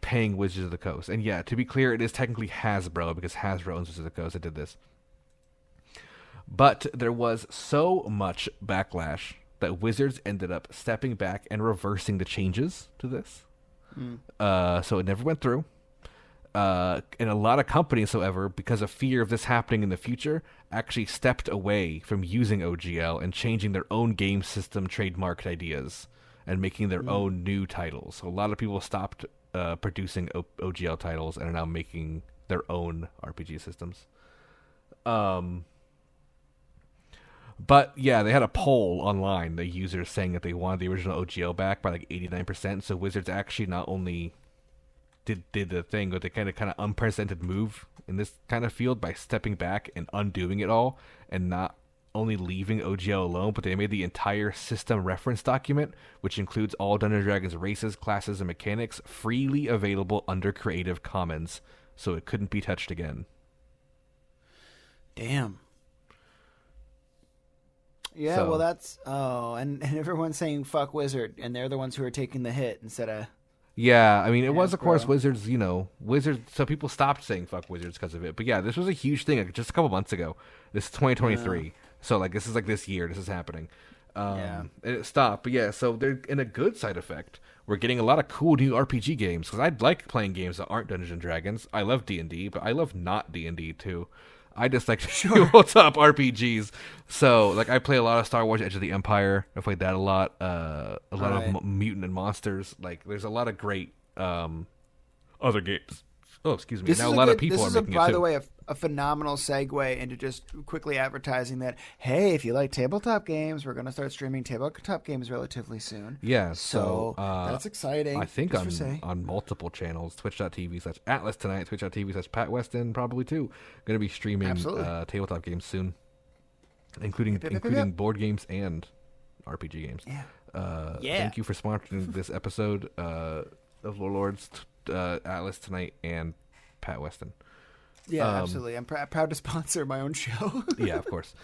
paying Wizards of the Coast. And yeah, to be clear, it is technically Hasbro, because Hasbro owns Wizards of the Coast that did this. But there was so much backlash that Wizards ended up stepping back and reversing the changes to this. So it never went through. And a lot of companies, however, because of fear of this happening in the future, actually stepped away from using OGL and changing their own game system trademarked ideas and making their own new titles. So a lot of people stopped producing OGL titles and are now making their own RPG systems. But yeah, they had a poll online, the users saying that they wanted the original OGL back by 89%. So Wizards actually not only did the thing, but they kind of unprecedented move in this kind of field by stepping back and undoing it all, and not only leaving OGL alone, but they made the entire system reference document, which includes all Dungeons & Dragons races, classes, and mechanics, freely available under Creative Commons, so it couldn't be touched again. Damn. Yeah, So, well, that's and everyone's saying fuck Wizard, and they're the ones who are taking the hit instead of yeah, I mean, it was, of course, Hasbro. Wizards, Wizards, so people stopped saying fuck Wizards because of it. But yeah, this was a huge thing just a couple months ago. This is 2023. So, like, this is like this year, this is happening. Yeah. And it stopped. But yeah, so they're in a good side effect. We're getting a lot of cool new RPG games because I like playing games that aren't Dungeons and Dragons. I love D&D, but I love not D&D too. I just like tabletop RPGs. So, like, I play a lot of Star Wars: Edge of the Empire. I played that a lot. A lot Right. of Mutant and Monsters. Like, there's a lot of great other games. Oh, excuse me. Now a lot of people are making it too. By the way, a phenomenal segue into just quickly advertising that, hey, if you like tabletop games, we're going to start streaming tabletop games relatively soon. Yeah, So that's exciting. I think just for say. on multiple channels, twitch.tv/Atlas tonight, twitch.tv/Pat Weston, probably too. Going to be streaming tabletop games soon, including board games and RPG games. Yeah. Thank you for sponsoring this episode of Lore Lords, Atlas tonight, and Pat Weston. Yeah, absolutely. I'm proud to sponsor my own show. Yeah, of course.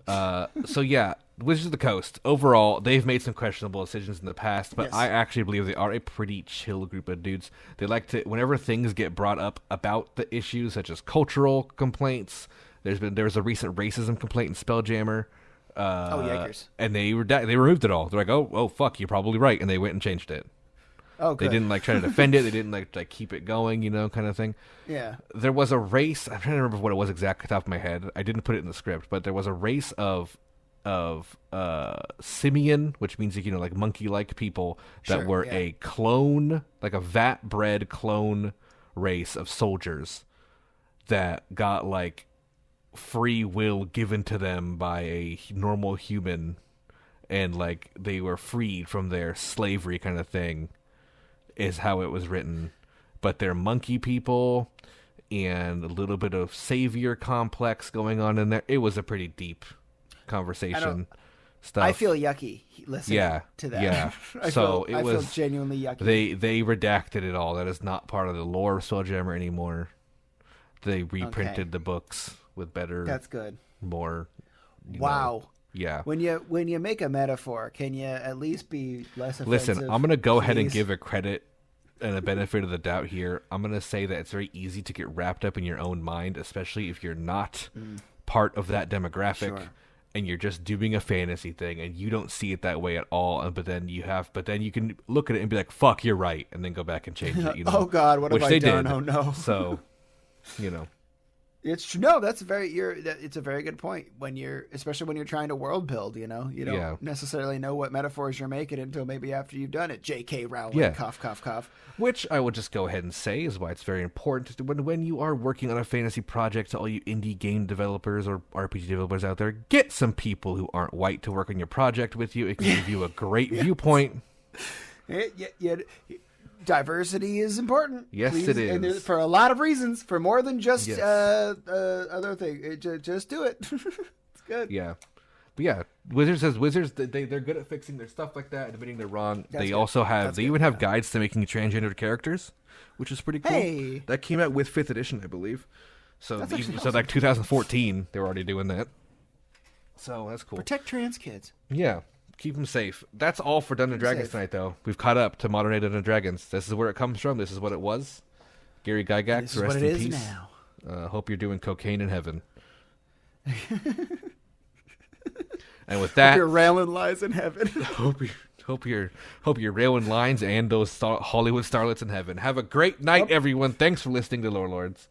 So yeah, Wizards of the Coast. Overall, they've made some questionable decisions in the past, but Yes. I actually believe they are a pretty chill group of dudes. They like to, whenever things get brought up about the issues, such as cultural complaints. There was a recent racism complaint in Spelljammer. Yikers. And they removed it all. They're like, oh fuck, you're probably right, and they went and changed it. Oh, good. They didn't like try to defend it. They didn't like keep it going, kind of thing. Yeah. There was a race. I'm trying to remember what it was exactly off the top of my head. I didn't put it in the script, but there was a race of simian, which means like monkey-like people that were a clone, like a vat-bred clone race of soldiers that got like free will given to them by a normal human, and like they were freed from their slavery kind of thing. Is how it was written, but they're monkey people and a little bit of savior complex going on in there. It was a pretty deep conversation stuff. I feel yucky listening to that. Yeah. I So feel genuinely yucky. They redacted it all. That is not part of the lore of Spelljammer anymore. They reprinted the books with better. That's good. More. Wow. Yeah. When you make a metaphor, can you at least be less offensive? Listen, I'm going to go ahead and please? give a credit and a benefit of the doubt here. I'm going to say that it's very easy to get wrapped up in your own mind, especially if you're not part of that demographic. Sure. And you're just doing a fantasy thing, and you don't see it that way at all. But then you can look at it and be like, "Fuck, you're right," and then go back and change it. Oh God, what Which have I they done? did. Oh no. So, It's true. No, it's a very good point. Especially when you're trying to world build, you don't necessarily know what metaphors you're making until maybe after you've done it. J.K. Rowling, Yeah. cough, cough, cough. Which I will just go ahead and say is why it's very important when you are working on a fantasy project, to all you indie game developers or RPG developers out there, get some people who aren't white to work on your project with you. It can give you a great viewpoint. Diversity is important. Yes, please. it is. And for a lot of reasons, for more than just Yes. other thing. Just do it. It's good. Yeah. But yeah, Wizards, they're good at fixing their stuff like that, admitting they're wrong. That's They good. also have, That's they good, even have guides to making transgendered characters, which is pretty cool. Hey. That came out with 5th edition, I believe. So, That's actually so like 2014, they were already doing that. So that's cool. Protect trans kids. Yeah. Keep them safe. That's all for Dungeons & Dragons safe. tonight, though. We've caught up to modern day Dungeons & Dragons. This is where it comes from. This is what it was. Gary Gygax, This is rest what it in is peace. now. Hope you're doing cocaine in heaven. And with that, Your railing lies in heaven. hope you're railing lines and those Hollywood starlets in heaven. Have a great night, everyone. Thanks for listening to Lore Lords.